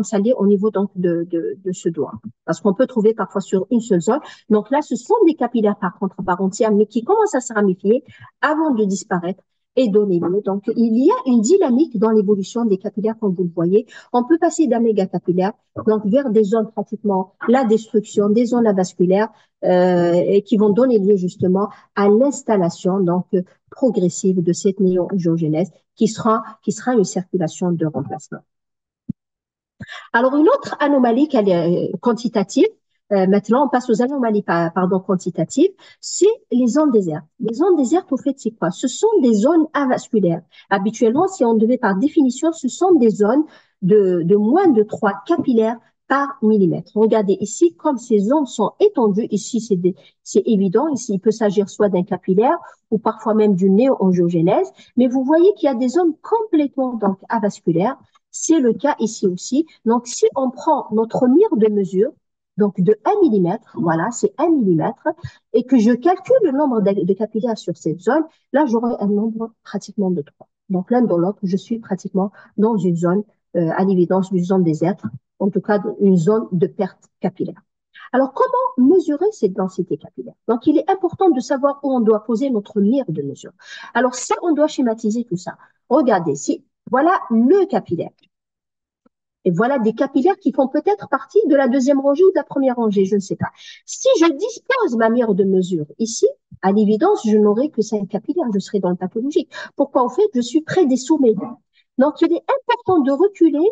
ça l'est au niveau donc de ce doigt. Parce qu'on peut trouver parfois sur une seule zone. Donc là, ce sont des capillaires par contre par entière, mais qui commencent à se ramifier avant de disparaître et donner lieu. Donc, il y a une dynamique dans l'évolution des capillaires, comme vous le voyez. On peut passer d'un mégacapillaire donc vers des zones pratiquement la destruction, des zones avasculaires et qui vont donner lieu justement à l'installation donc progressive de cette néo-angiogénèse qui sera une circulation de remplacement. Alors, une autre anomalie quantitative, maintenant on passe aux anomalies quantitatives, c'est les zones désertes. Les zones désertes, au fait, c'est quoi? Ce sont des zones avasculaires. Habituellement, si on devait par définition, ce sont des zones de moins de 3 capillaires par millimètre. Regardez ici, comme ces zones sont étendues, ici c'est évident, ici il peut s'agir soit d'un capillaire ou parfois même d'une néo-angiogénèse, mais vous voyez qu'il y a des zones complètement donc avasculaires. C'est le cas ici aussi. Donc, si on prend notre mire de mesure, donc de 1 mm, voilà, c'est 1 mm, et que je calcule le nombre de capillaires sur cette zone, là, j'aurai un nombre pratiquement de 3. Donc, l'un dans l'autre, je suis pratiquement dans une zone, à l'évidence, d'une zone déserte, en tout cas, une zone de perte capillaire. Alors, comment mesurer cette densité capillaire? Donc, il est important de savoir où on doit poser notre mire de mesure. Alors, si on doit schématiser tout ça, regardez, voilà le capillaire. Et voilà des capillaires qui font peut-être partie de la deuxième rangée ou de la première rangée, je ne sais pas. Si je dispose ma mire de mesure ici, à l'évidence, je n'aurai que 5 capillaires, je serai dans le pathologique. Pourquoi? En fait, je suis près des sommets. Donc, il est important de reculer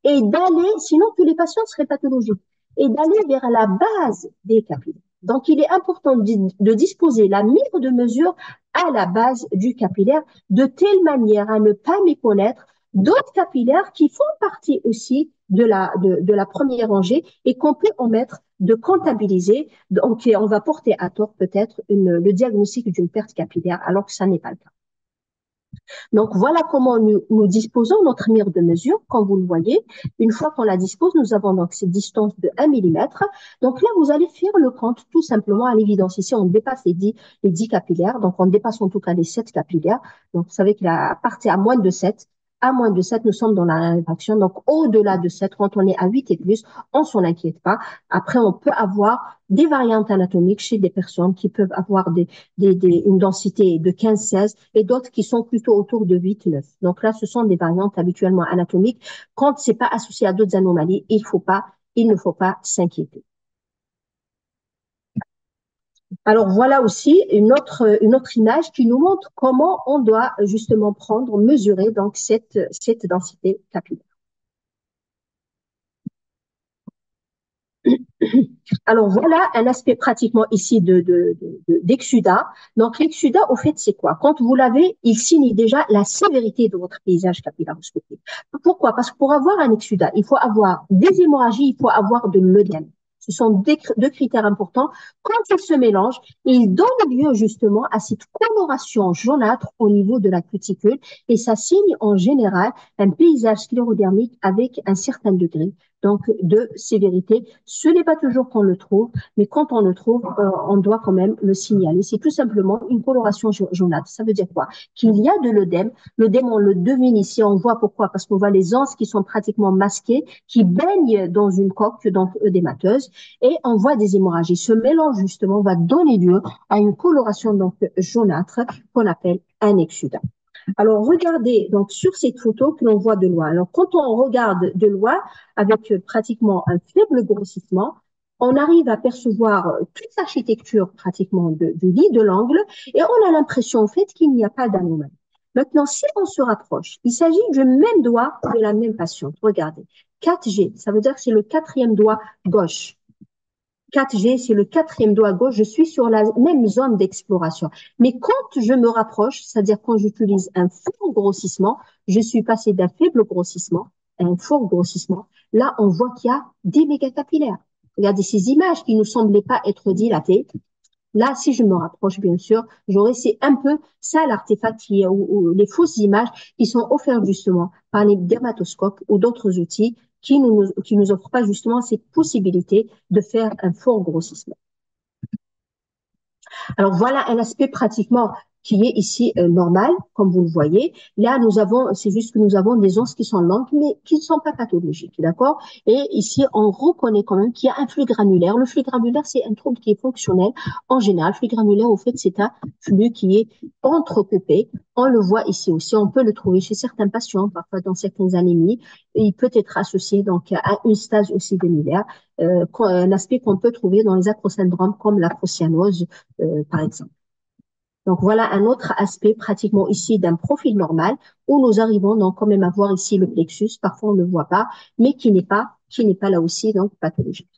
et d'aller, sinon tous les patients seraient pathologiques, et d'aller vers la base des capillaires. Donc, il est important de disposer la mire de mesure à la base du capillaire de telle manière à ne pas méconnaître d'autres capillaires qui font partie aussi de la première rangée et qu'on peut omettre de comptabiliser. Donc, on va porter à tort peut-être le diagnostic d'une perte capillaire alors que ça n'est pas le cas. Donc, voilà comment nous disposons notre mire de mesure, comme vous le voyez. Une fois qu'on la dispose, nous avons donc cette distance de 1 mm. Donc là, vous allez faire le compte tout simplement à l'évidence. Ici, on dépasse les 10 capillaires. Donc, on dépasse en tout cas les 7 capillaires. Donc, vous savez qu'à partir à moins de 7, À moins de 7, nous sommes dans la réfraction. Donc, au-delà de 7, quand on est à 8 et plus, on s'en inquiète pas. Après, on peut avoir des variantes anatomiques chez des personnes qui peuvent avoir une densité de 15-16 et d'autres qui sont plutôt autour de 8-9. Donc là, ce sont des variantes habituellement anatomiques. Quand c'est pas associé à d'autres anomalies, il ne faut pas s'inquiéter. Alors voilà aussi une autre image qui nous montre comment on doit justement mesurer donc cette densité capillaire. Alors voilà un aspect pratiquement ici d'exsudat. Donc l'exsudat, au fait, c'est quoi? Quand vous l'avez, il signe déjà la sévérité de votre paysage capillaroscopique. Pourquoi? Parce que pour avoir un exsudat, il faut avoir des hémorragies, il faut avoir de l'œdème. Ce sont deux critères importants. Quand ils se mélangent, ils donnent lieu justement à cette coloration jaunâtre au niveau de la cuticule et ça signe en général un paysage sclérodermique avec un certain degré donc de sévérité. Ce n'est pas toujours qu'on le trouve, mais quand on le trouve, on doit quand même le signaler. C'est tout simplement une coloration jaunâtre. Ça veut dire quoi? Qu'il y a de l'œdème. L'œdème, on le devine ici, on voit pourquoi? Parce qu'on voit les anses qui sont pratiquement masquées, qui baignent dans une coque, donc œdémateuse, et on voit des hémorragies. Ce mélange, justement, va donner lieu à une coloration donc jaunâtre qu'on appelle un exsudat. Alors, regardez donc sur cette photo que l'on voit de loin. Alors, quand on regarde de loin avec pratiquement un faible grossissement, on arrive à percevoir toute l'architecture pratiquement du lit, de l'angle, et on a l'impression en fait qu'il n'y a pas d'anomalie. Maintenant, si on se rapproche, il s'agit du même doigt de la même patiente. Regardez, 4G, ça veut dire que c'est le quatrième doigt gauche. 4G, c'est le quatrième doigt gauche, je suis sur la même zone d'exploration. Mais quand je me rapproche, c'est-à-dire quand j'utilise un fort grossissement, je suis passé d'un faible grossissement à un fort grossissement. Là, on voit qu'il y a des mégacapillaires. Regardez ces images qui ne semblaient pas être dilatées. Là, si je me rapproche, bien sûr, c'est un peu ça l'artefact ou les fausses images qui sont offertes justement par les dermatoscopes ou d'autres outils qui nous offrent pas justement cette possibilité de faire un fort grossissement. Alors voilà un aspect pratiquement qui est ici normal, comme vous le voyez. Là, c'est juste que nous avons des onces qui sont longues, mais qui ne sont pas pathologiques, d'accord? Et ici, on reconnaît quand même qu'il y a un flux granulaire. Le flux granulaire, c'est un trouble qui est fonctionnel en général. Le flux granulaire, au fait, c'est un flux qui est entrecoupé. On le voit ici aussi. On peut le trouver chez certains patients, parfois dans certaines anémies. Et il peut être associé donc à une stase aussi granulaire, un aspect qu'on peut trouver dans les acrosyndromes comme l'acrocyanose, par exemple. Donc voilà un autre aspect pratiquement ici d'un profil normal où nous arrivons donc quand même à voir ici le plexus, parfois on ne le voit pas, mais qui n'est pas là aussi donc pathologique.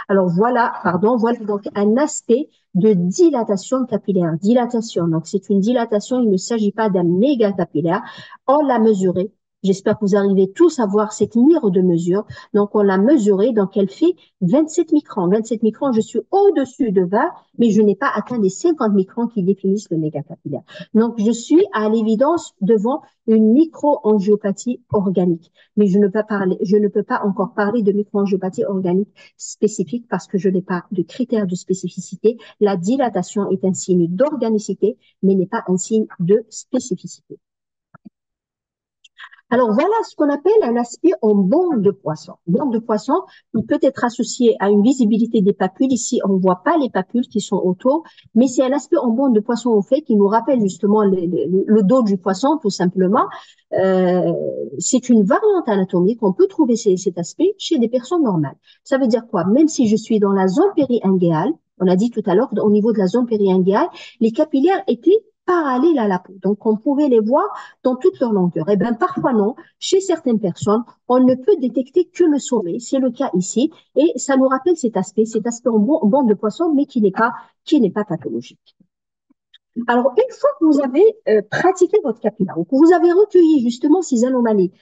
Alors voilà donc un aspect de dilatation capillaire. Dilatation, donc c'est une dilatation, il ne s'agit pas d'un méga capillaire. On l'a mesuré. J'espère que vous arrivez tous à voir cette mire de mesure. Donc, on l'a mesurée, donc elle fait 27 microns. 27 microns, je suis au-dessus de 20, mais je n'ai pas atteint les 50 microns qui définissent le mégacapillaire. Donc, je suis à l'évidence devant une microangiopathie organique. Mais je ne peux pas encore parler de microangiopathie organique spécifique parce que je n'ai pas de critères de spécificité. La dilatation est un signe d'organicité, mais n'est pas un signe de spécificité. Alors voilà ce qu'on appelle un aspect en bande de poisson. Bande de poisson, il peut être associé à une visibilité des papules. Ici, on ne voit pas les papules qui sont autour, mais c'est un aspect en bande de poisson au fait qui nous rappelle justement le dos du poisson, tout simplement. C'est une variante anatomique. On peut trouver cet aspect chez des personnes normales. Ça veut dire quoi? Même si je suis dans la zone péri-ingéale, on a dit tout à l'heure, au niveau de la zone péri-ingéale, les capillaires étaient parallèles à la peau. Donc, on pouvait les voir dans toute leur longueur. Eh bien, parfois non. Chez certaines personnes, on ne peut détecter que le sommet. C'est le cas ici. Et ça nous rappelle cet aspect en bande de poisson, mais qui n'est pas pathologique. Alors, une fois que vous avez pratiqué votre capillaire, que vous avez recueilli justement ces anomalies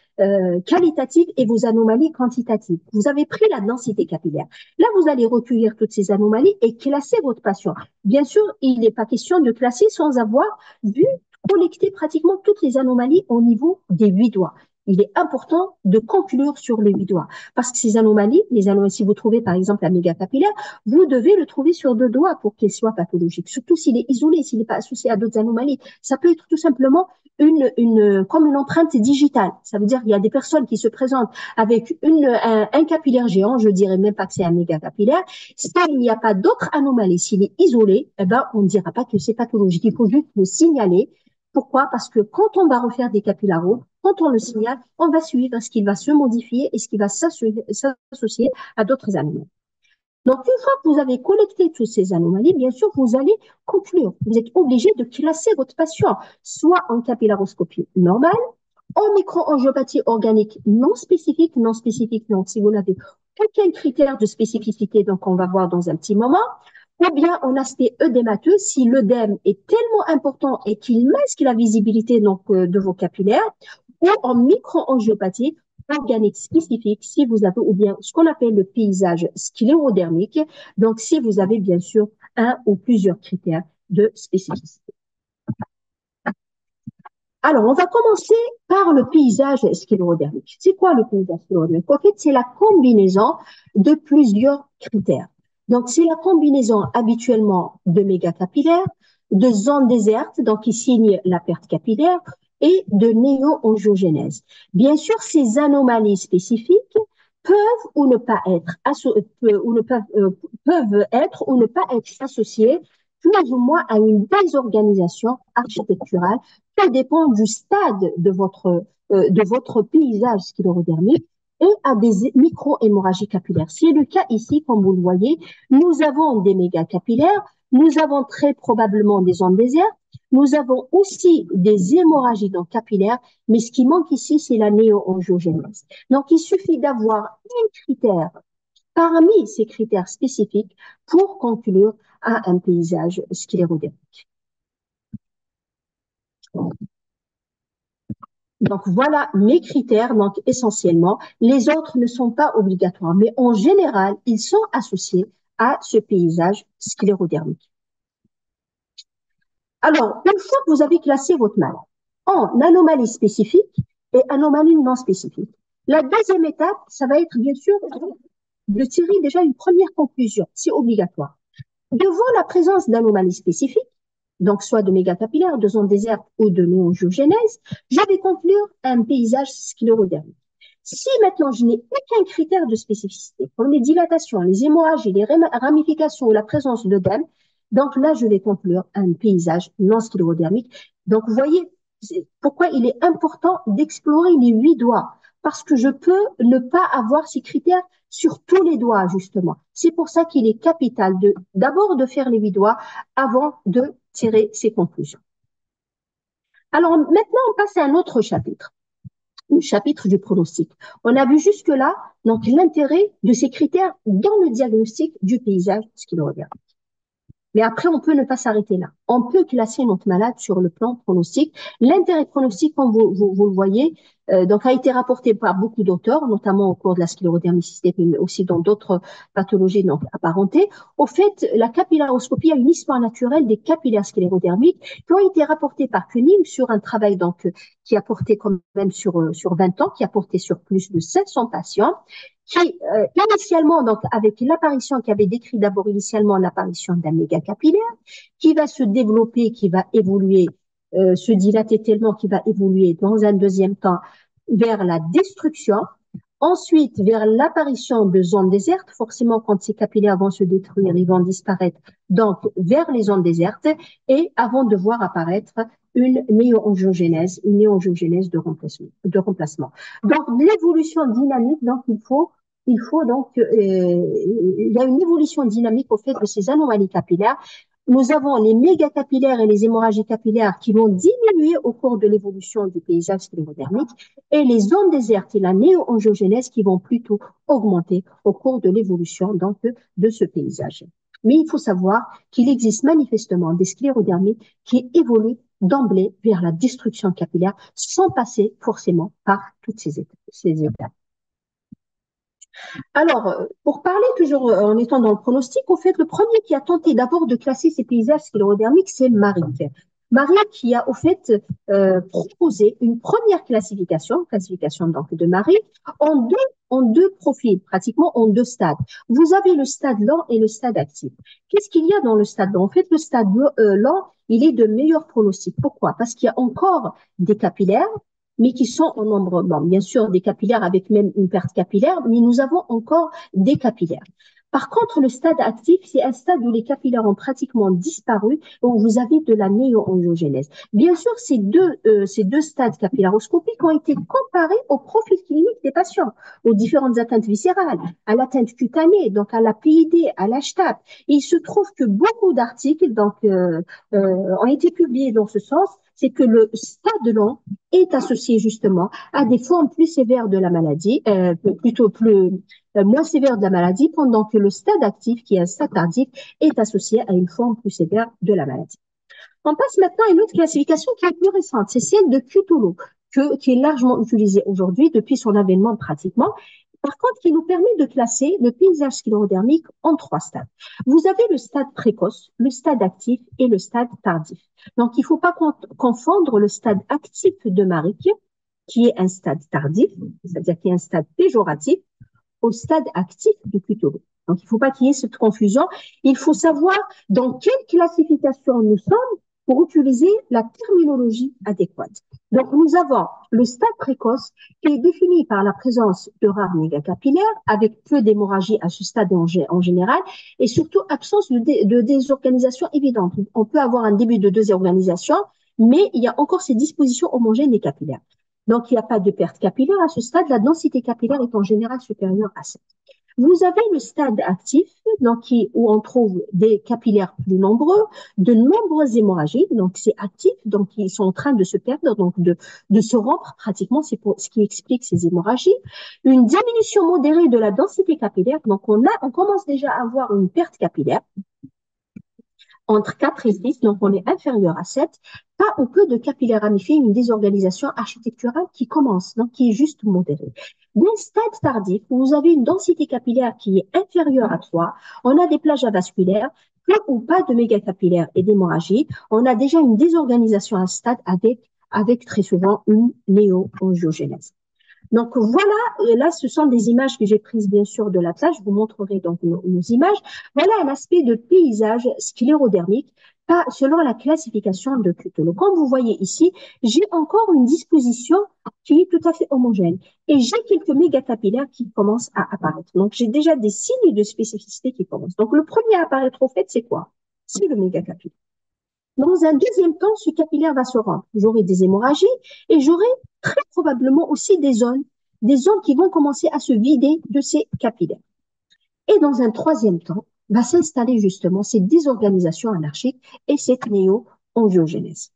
qualitatives et vos anomalies quantitatives, vous avez pris la densité capillaire. Là, vous allez recueillir toutes ces anomalies et classer votre patient. Bien sûr, il n'est pas question de classer sans avoir vu collecter pratiquement toutes les anomalies au niveau des 8 doigts. il est important de conclure sur les doigts. Parce que ces anomalies, si vous trouvez par exemple la mégacapillaire, vous devez le trouver sur 2 doigts pour qu'il soit pathologique. Surtout s'il est isolé, s'il n'est pas associé à d'autres anomalies. Ça peut être tout simplement comme une empreinte digitale. Ça veut dire qu'il y a des personnes qui se présentent avec un capillaire géant, je dirais même pas que c'est un mégacapillaire. S'il n'y a pas d'autres anomalies, s'il est isolé, eh ben, on ne dira pas que c'est pathologique. Il faut juste le signaler. Pourquoi? Parce que quand on va refaire des capillaros, quand on le signale, on va suivre ce qui va se modifier et ce qui va s'associer à d'autres anomalies. Donc, une fois que vous avez collecté toutes ces anomalies, bien sûr, vous allez conclure. Vous êtes obligé de classer votre patient, soit en capillaroscopie normale, en microangiopathie organique non spécifique, donc si vous n'avez aucun critère de spécificité, donc on va voir dans un petit moment, ou bien en aspect œdémateux, si l'œdème est tellement important et qu'il masque la visibilité de vos capillaires, ou en microangiopathie organique spécifique, si vous avez, ou bien ce qu'on appelle le paysage sclérodermique, donc si vous avez bien sûr un ou plusieurs critères de spécificité. Alors, on va commencer par le paysage sclérodermique. C'est quoi le paysage sclérodermique? En fait, c'est la combinaison de plusieurs critères. Donc, c'est la combinaison habituellement de mégacapillaires, de zones désertes, donc qui signent la perte capillaire, et de néo-angiogénèse. Bien sûr, ces anomalies spécifiques peuvent ou ne pas être, peuvent être ou ne pas être associées plus ou moins à une désorganisation architecturale. Ça dépend du stade de votre paysage sclérodermique et à des micro-hémorragies capillaires. C'est le cas ici, comme vous le voyez. Nous avons des mégacapillaires, nous avons très probablement des zones désertes, nous avons aussi des hémorragies capillaires, mais ce qui manque ici, c'est la néo-angiogénèse. Donc, il suffit d'avoir un critère parmi ces critères spécifiques pour conclure à un paysage sclérodermique. Donc, voilà mes critères, donc essentiellement. Les autres ne sont pas obligatoires, mais en général, ils sont associés à ce paysage sclérodermique. Alors, une fois que vous avez classé votre malade en anomalie spécifique et anomalie non spécifique, la deuxième étape, ça va être bien sûr de tirer déjà une première conclusion. C'est obligatoire. Devant la présence d'anomalies spécifiques, donc soit de mégacapillaires, de zones désertes ou de néoangiogénèse, je vais conclure un paysage sclérodermique. Si maintenant je n'ai aucun critère de spécificité, comme les dilatations, les hémorragies, les ramifications ou la présence d'œdème, donc là je vais conclure un paysage non sclérodermique. Donc vous voyez pourquoi il est important d'explorer les 8 doigts, parce que je peux ne pas avoir ces critères sur tous les doigts, justement. C'est pour ça qu'il est capital d'abord de faire les 8 doigts avant de tirer ses conclusions. Alors maintenant, on passe à un autre chapitre, le chapitre du pronostic. On a vu jusque-là donc l'intérêt de ces critères dans le diagnostic du paysage sclérodermique. Mais après, on peut ne pas s'arrêter là. On peut classer notre malade sur le plan pronostic. L'intérêt pronostic, comme vous le voyez, donc a été rapporté par beaucoup d'auteurs, notamment au cours de la sclérodermie systémique, mais aussi dans d'autres pathologies donc apparentées. Au fait, la capillaroscopie a une histoire naturelle des capillaires sclérodermiques qui ont été rapportés par Koenig sur un travail donc qui a porté quand même sur 20 ans, qui a porté sur plus de 700 patients, qui initialement, donc avec l'apparition, qui avait décrit d'abord initialement l'apparition d'un mégacapillaire, qui va se développer, qui va évoluer, se dilater tellement, qui va évoluer dans un deuxième temps vers la destruction, ensuite vers l'apparition de zones désertes, forcément quand ces capillaires vont se détruire, ils vont disparaître, donc vers les zones désertes, et avant de voir apparaître une néoangiogénèse de remplacement. Donc l'évolution dynamique, donc il y a une évolution dynamique au fait de ces anomalies capillaires. Nous avons les mégacapillaires et les hémorragies capillaires qui vont diminuer au cours de l'évolution du paysage sclérodermique et les zones désertes et la néoangiogénèse qui vont plutôt augmenter au cours de l'évolution donc de ce paysage. Mais il faut savoir qu'il existe manifestement des sclérodermies qui évoluent d'emblée vers la destruction capillaire sans passer forcément par toutes ces étapes. Alors, pour parler toujours en étant dans le pronostic, au fait, le premier qui a tenté d'abord de classer ces paysages sclérodermiques, c'est Marik. Marie qui a au fait proposé une première classification donc de Marie, en deux profils, pratiquement en deux stades. Vous avez le stade lent et le stade actif. Qu'est-ce qu'il y a dans le stade lent? En fait, le stade lent, il est de meilleur pronostic. Pourquoi? Parce qu'il y a encore des capillaires, mais qui sont en nombre, bon, bien sûr, des capillaires avec même une perte capillaire, mais nous avons encore des capillaires. Par contre, le stade actif, c'est un stade où les capillaires ont pratiquement disparu, où vous avez de la néo-angiogénèse. Bien sûr, ces deux stades capillaroscopiques ont été comparés au profil clinique des patients, aux différentes atteintes viscérales, à l'atteinte cutanée, donc à la PID, à l'HTAP. Il se trouve que beaucoup d'articles ont été publiés dans ce sens, c'est que le stade lent est associé justement à des formes plus sévères de la maladie, moins sévère de la maladie, pendant que le stade actif, qui est un stade tardif, est associé à une forme plus sévère de la maladie. On passe maintenant à une autre classification qui est plus récente, c'est celle de Cutolo, qui est largement utilisée aujourd'hui depuis son avènement pratiquement, par contre qui nous permet de classer le paysage sclérodermique en 3 stades. Vous avez le stade précoce, le stade actif et le stade tardif. Donc il ne faut pas confondre le stade actif de Marie, qui est un stade tardif, c'est-à-dire qui est un stade péjoratif, au stade actif de Cutolo. Donc, il ne faut pas qu'il y ait cette confusion. Il faut savoir dans quelle classification nous sommes pour utiliser la terminologie adéquate. Donc, nous avons le stade précoce qui est défini par la présence de rares mégacapillaires avec peu d'hémorragie à ce stade en général et surtout absence de désorganisation évidente. On peut avoir un début de désorganisation, mais il y a encore ces dispositions homogènes des capillaires. Donc, il n'y a pas de perte capillaire à ce stade. La densité capillaire est en général supérieure à 7. Vous avez le stade actif, donc où on trouve des capillaires plus nombreux, de nombreuses hémorragies. Donc, c'est actif, donc ils sont en train de se perdre, donc de se rompre pratiquement. C'est ce qui explique ces hémorragies. Une diminution modérée de la densité capillaire. Donc, on commence déjà à avoir une perte capillaire entre 4 et 6, donc on est inférieur à 7, pas ou peu de capillaires ramifiés, une désorganisation architecturale qui commence, donc qui est juste modérée. Dès le stade tardif, où vous avez une densité capillaire qui est inférieure à 3, on a des plages avasculaires, peu ou pas de mégacapillaires et d'hémorragie, on a déjà une désorganisation à ce stade avec très souvent une néo-angiogénèse. Donc voilà, là ce sont des images que j'ai prises bien sûr de la plage, je vous montrerai donc nos images. Voilà un aspect de paysage sclérodermique selon la classification de Cutolo. Comme vous voyez ici, j'ai encore une disposition qui est tout à fait homogène et j'ai quelques mégacapillaires qui commencent à apparaître. Donc j'ai déjà des signes de spécificité qui commencent. Donc le premier à apparaître au fait, c'est quoi? C'est le mégacapillaire. Dans un deuxième temps, ce capillaire va se rendre. J'aurai des hémorragies et j'aurai très probablement aussi des zones qui vont commencer à se vider de ces capillaires. Et dans un troisième temps, va s'installer justement cette désorganisation anarchique et cette néo-angiogénèse.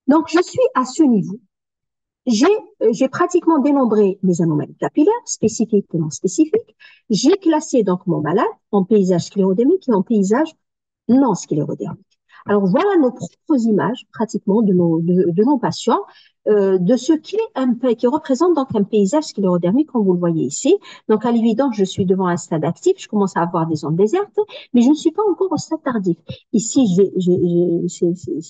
Donc, je suis à ce niveau. J'ai pratiquement dénombré mes anomalies capillaires, spécifiques et non spécifiques. J'ai classé donc mon malade en paysage sclérodermique et en paysage non sclérodermique. Alors voilà nos propres images pratiquement de nos patients, de ce qui représente donc un paysage sclérodermique comme vous le voyez ici. Donc à l'évidence, je suis devant un stade actif, je commence à avoir des zones désertes, mais je ne suis pas encore au stade tardif. Ici,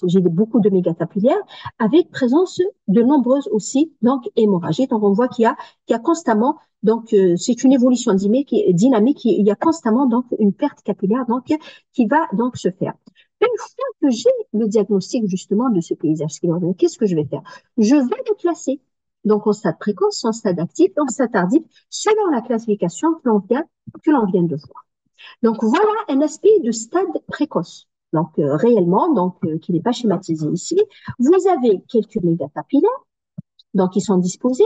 j'ai beaucoup de mégacapillaires avec présence de nombreuses aussi donc hémorragies. Donc on voit qu'il y a constamment donc c'est une évolution dynamique. Il y a constamment donc une perte capillaire donc qui va donc se faire. Une fois que j'ai le diagnostic justement de ce paysage sclérodermique, qu'est-ce que je vais faire? Je vais le classer donc en stade précoce, en stade actif, en stade tardif, selon la classification que l'on vient de voir. Donc voilà un aspect de stade précoce. Donc réellement, qui n'est pas schématisé ici, vous avez quelques mégacapillaires, donc ils sont disposés,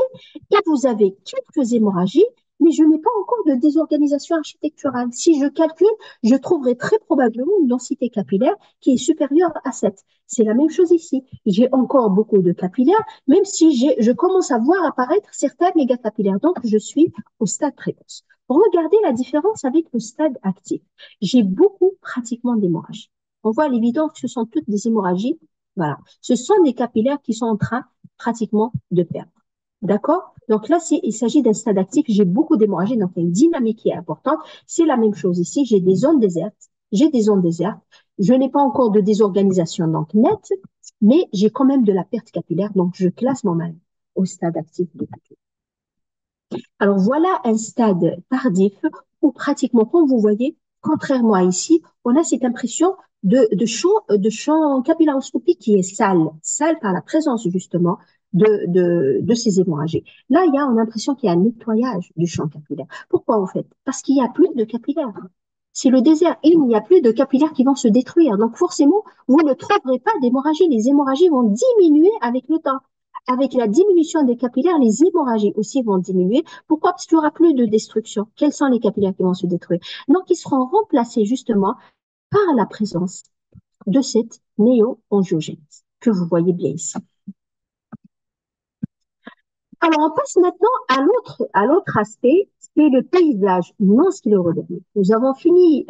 et vous avez quelques hémorragies, mais je n'ai pas encore de désorganisation architecturale. Si je calcule, je trouverai très probablement une densité capillaire qui est supérieure à 7. C'est la même chose ici. J'ai encore beaucoup de capillaires, même si je commence à voir apparaître certains mégacapillaires. Donc, je suis au stade précoce. Regardez la différence avec le stade actif. J'ai beaucoup pratiquement d'hémorragies. On voit à l'évidence que ce sont toutes des hémorragies. Voilà. Ce sont des capillaires qui sont en train pratiquement de perdre. D'accord? Donc là, il s'agit d'un stade actif. J'ai beaucoup d'hémorragie, donc il y a une dynamique qui est importante. C'est la même chose ici. J'ai des zones désertes. Je n'ai pas encore de désorganisation donc nette, mais j'ai quand même de la perte capillaire, donc je classe mon mal au stade actif de puture. Alors voilà un stade tardif où pratiquement, comme vous voyez, contrairement à ici, on a cette impression de champ capillaroscopique qui est sale par la présence justement de ces hémorragies. Là, il y a une impression qu'il y a un nettoyage du champ capillaire. Pourquoi en fait? Parce qu'il n'y a plus de capillaires. C'est le désert et il n'y a plus de capillaires qui vont se détruire. Donc forcément, vous ne trouverez pas d'hémorragie. Les hémorragies vont diminuer avec le temps. Avec la diminution des capillaires, les hémorragies aussi vont diminuer. Pourquoi? Parce qu'il n'y aura plus de destruction. Quels sont les capillaires qui vont se détruire? Donc, ils seront remplacés justement par la présence de cette néo-angiogénèse que vous voyez bien ici. Alors, on passe maintenant à l'autre aspect, c'est le paysage non sclérodermique. Nous avons fini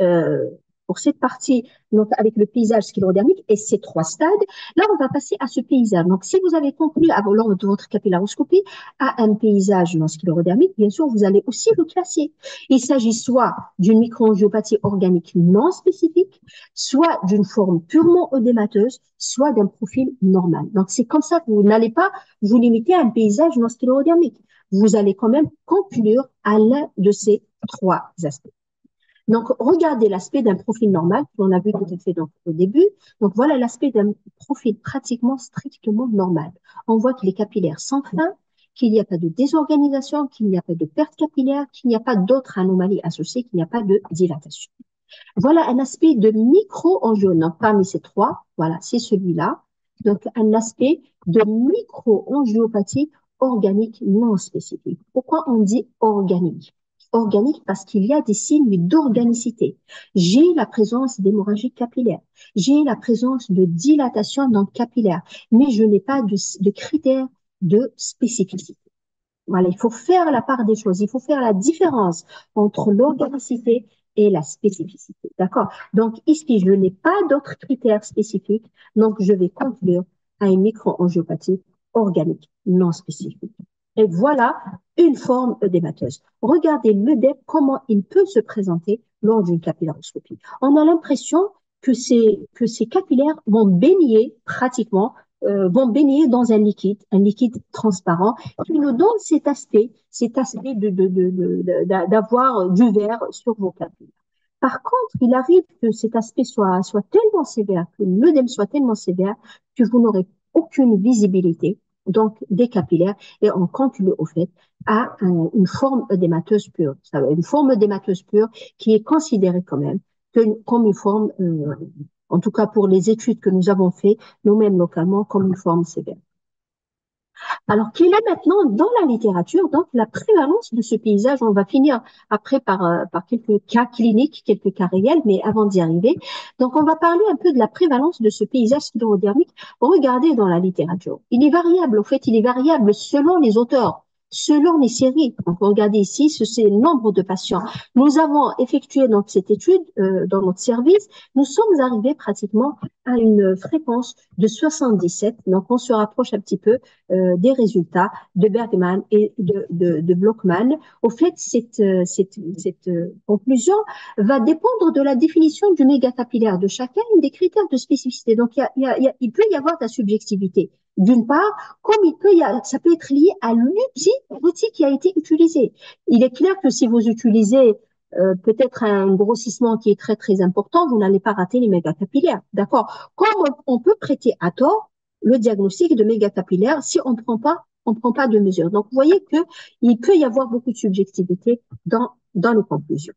pour cette partie donc, avec le paysage sclérodermique et ces 3 stades. Là, on va passer à ce paysage. Donc, si vous avez conclu lors de votre capillaroscopie à un paysage non sclérodermique, bien sûr, vous allez aussi le classer. Il s'agit soit d'une microangiopathie organique non spécifique, soit d'une forme purement œdémateuse, soit d'un profil normal. Donc, c'est comme ça que vous n'allez pas vous limiter à un paysage non sclérodermique. Vous allez quand même conclure à l'un de ces 3 aspects. Donc, regardez l'aspect d'un profil normal, qu'on a vu tout à fait au début. Donc, voilà l'aspect d'un profil pratiquement strictement normal. On voit que les capillaires sont fins, qu'il n'y a pas de désorganisation, qu'il n'y a pas de perte capillaire, qu'il n'y a pas d'autres anomalies associées, qu'il n'y a pas de dilatation. Voilà un aspect de micro-angiopathe. Donc, parmi ces 3, voilà, c'est celui-là. Donc, un aspect de micro-angiopathie organique non spécifique. Pourquoi on dit organique? Organique parce qu'il y a des signes d'organicité. J'ai la présence d'hémorragie capillaire. J'ai la présence de dilatation dans le capillaire, mais je n'ai pas de critères de spécificité. Voilà, il faut faire la part des choses. Il faut faire la différence entre l'organicité et la spécificité. D'accord? Donc, ici, je n'ai pas d'autres critères spécifiques. Donc, je vais conclure à une microangiopathie organique non spécifique. Et voilà une forme œdémateuse. Regardez l'œdème, comment il peut se présenter lors d'une capillaroscopie. On a l'impression que ces capillaires vont baigner pratiquement, vont baigner dans un liquide transparent qui nous donne cet aspect d'avoir du verre sur vos capillaires. Par contre, il arrive que cet aspect soit tellement sévère, que l'œdème soit tellement sévère que vous n'aurez aucune visibilité donc des capillaires et on conclut au fait à une forme œdémateuse pure. Une forme œdémateuse pure qui est considérée quand même comme une forme, en tout cas pour les études que nous avons faites nous-mêmes localement, comme une forme sévère. Alors, quelle est maintenant dans la littérature donc la prévalence de ce paysage? On va finir après par quelques cas cliniques, quelques cas réels, mais avant d'y arriver, donc on va parler un peu de la prévalence de ce paysage sclérodermique. Regardez dans la littérature, il est variable. Au fait, il est variable selon les auteurs, selon les séries. Donc, regardez ici, c'est le nombre de patients. Nous avons effectué donc cette étude dans notre service. Nous sommes arrivés pratiquement à une fréquence de 77. Donc, on se rapproche un petit peu des résultats de Bergman et de Blockman. Au fait, cette conclusion va dépendre de la définition du mégacapillaire de chacun et des critères de spécificité. Donc, il peut y avoir de la subjectivité. D'une part, comme ça peut être lié à l'outil qui a été utilisé. Il est clair que si vous utilisez peut-être un grossissement qui est très très important, vous n'allez pas rater les mégacapillaires, d'accord? Comme on peut prêter à tort le diagnostic de mégacapillaire si on prend pas de mesures. Donc, vous voyez que il peut y avoir beaucoup de subjectivité dans les conclusions.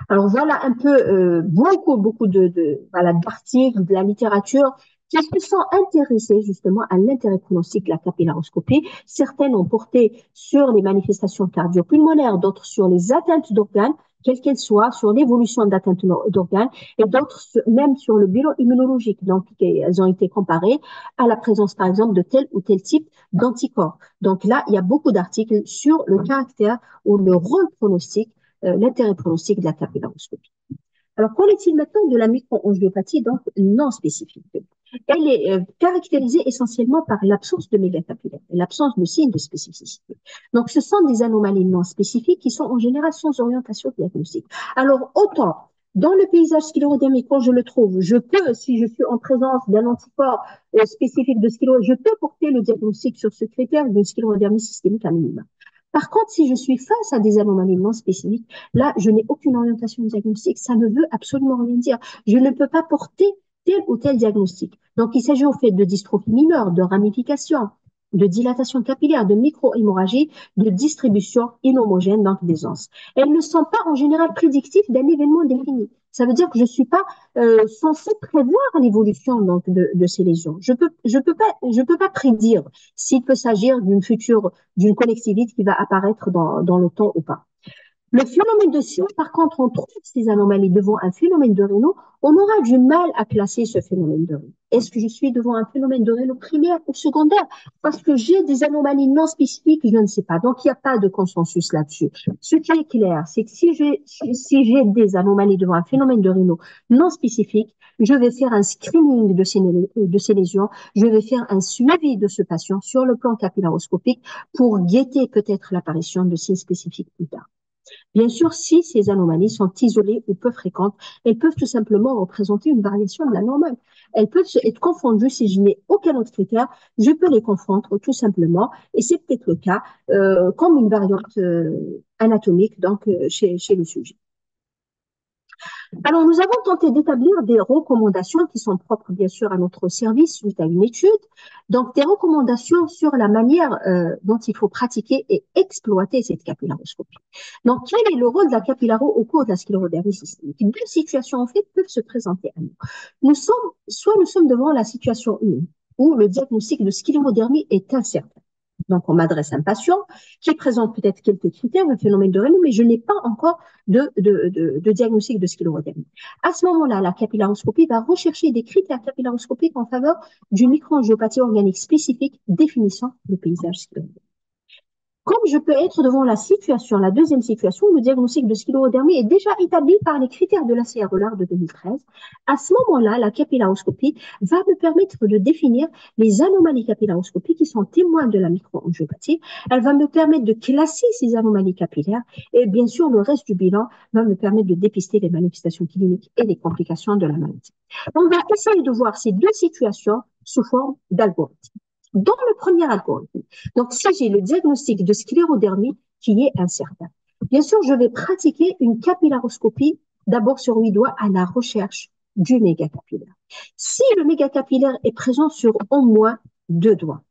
Alors, voilà un peu beaucoup d'articles, de la littérature qui se sont intéressés justement à l'intérêt pronostic de la capillaroscopie. Certaines ont porté sur les manifestations cardio-pulmonaires, d'autres sur les atteintes d'organes, quelles qu'elles soient, sur l'évolution d'atteintes d'organes, et d'autres même sur le bilan immunologique. Donc, elles ont été comparées à la présence, par exemple, de tel ou tel type d'anticorps. Donc là, il y a beaucoup d'articles sur le caractère ou le rôle pronostic, l'intérêt pronostic de la capillaroscopie. Alors, qu'en est-il maintenant de la microangiopathie donc non spécifique? Elle est caractérisée essentiellement par l'absence de mégacapillaire et l'absence de signes de spécificité. Donc, ce sont des anomalies non spécifiques qui sont en général sans orientation diagnostique. Alors, autant Dans le paysage sclérodermique, quand je le trouve, je peux, si je suis en présence d'un anticorps spécifique de scléro, je peux porter le diagnostic sur ce critère d'une sclérodermie systémique à minima. Par contre, si je suis face à des anomalies non spécifiques, là, je n'ai aucune orientation diagnostique. Ça ne veut absolument rien dire. Je ne peux pas porter tel ou tel diagnostic. Donc, il s'agit au fait de dystrophie mineure, de ramification, de dilatation capillaire, de micro-hémorragie, de distribution inhomogène, donc des anses. Elles ne sont pas en général prédictives d'un événement défini. Ça veut dire que je ne suis pas censée prévoir l'évolution donc de ces lésions. Je peux pas prédire s'il peut s'agir d'une connectivité qui va apparaître dans le temps ou pas. Le phénomène de Sion, par contre, on trouve ces anomalies devant un phénomène de Raynaud, on aura du mal à classer ce phénomène de Raynaud. Est-ce que je suis devant un phénomène de Raynaud primaire ou secondaire? Parce que j'ai des anomalies non spécifiques, je ne sais pas. Donc, il n'y a pas de consensus là-dessus. Ce qui est clair, c'est que si j'ai des anomalies devant un phénomène de Raynaud non spécifique, je vais faire un screening de ces lésions, je vais faire un suivi de ce patient sur le plan capillaroscopique pour guetter peut-être l'apparition de signes spécifiques plus tard. Bien sûr, si ces anomalies sont isolées ou peu fréquentes, elles peuvent tout simplement représenter une variation de la normale. Elles peuvent être confondues si je n'ai aucun autre critère, je peux les confondre tout simplement, et c'est peut-être le cas comme une variante anatomique donc chez le sujet. Alors, nous avons tenté d'établir des recommandations qui sont propres, bien sûr, à notre service suite à une étude. Donc, des recommandations sur la manière dont il faut pratiquer et exploiter cette capillaroscopie. Donc, quel est le rôle de la capillaro au cours de la sclérodermie systémique? Deux situations, en fait, peuvent se présenter à nous. Soit nous sommes devant la situation 1, où le diagnostic de sclérodermie est incertain. Donc, on m'adresse à un patient qui présente peut-être quelques critères de phénomène de Raynaud, mais je n'ai pas encore de diagnostic de sclérodermie. À ce moment-là, la capillaroscopie va rechercher des critères capillaroscopiques en faveur d'une microangiopathie organique spécifique définissant le paysage sclérodermique. Comme je peux être devant la deuxième situation, où le diagnostic de sclérodermie est déjà établi par les critères de la CRELAR de 2013, à ce moment-là, la capillaroscopie va me permettre de définir les anomalies capillaroscopiques qui sont témoins de la microangiopathie. Elle va me permettre de classer ces anomalies capillaires et bien sûr, le reste du bilan va me permettre de dépister les manifestations cliniques et les complications de la maladie. On va essayer de voir ces deux situations sous forme d'algorithme. Dans le premier algorithme, donc si j'ai le diagnostic de sclérodermie qui est incertain, bien sûr, je vais pratiquer une capillaroscopie d'abord sur 8 doigts à la recherche du mégacapillaire. Si le mégacapillaire est présent sur au moins 2 doigts,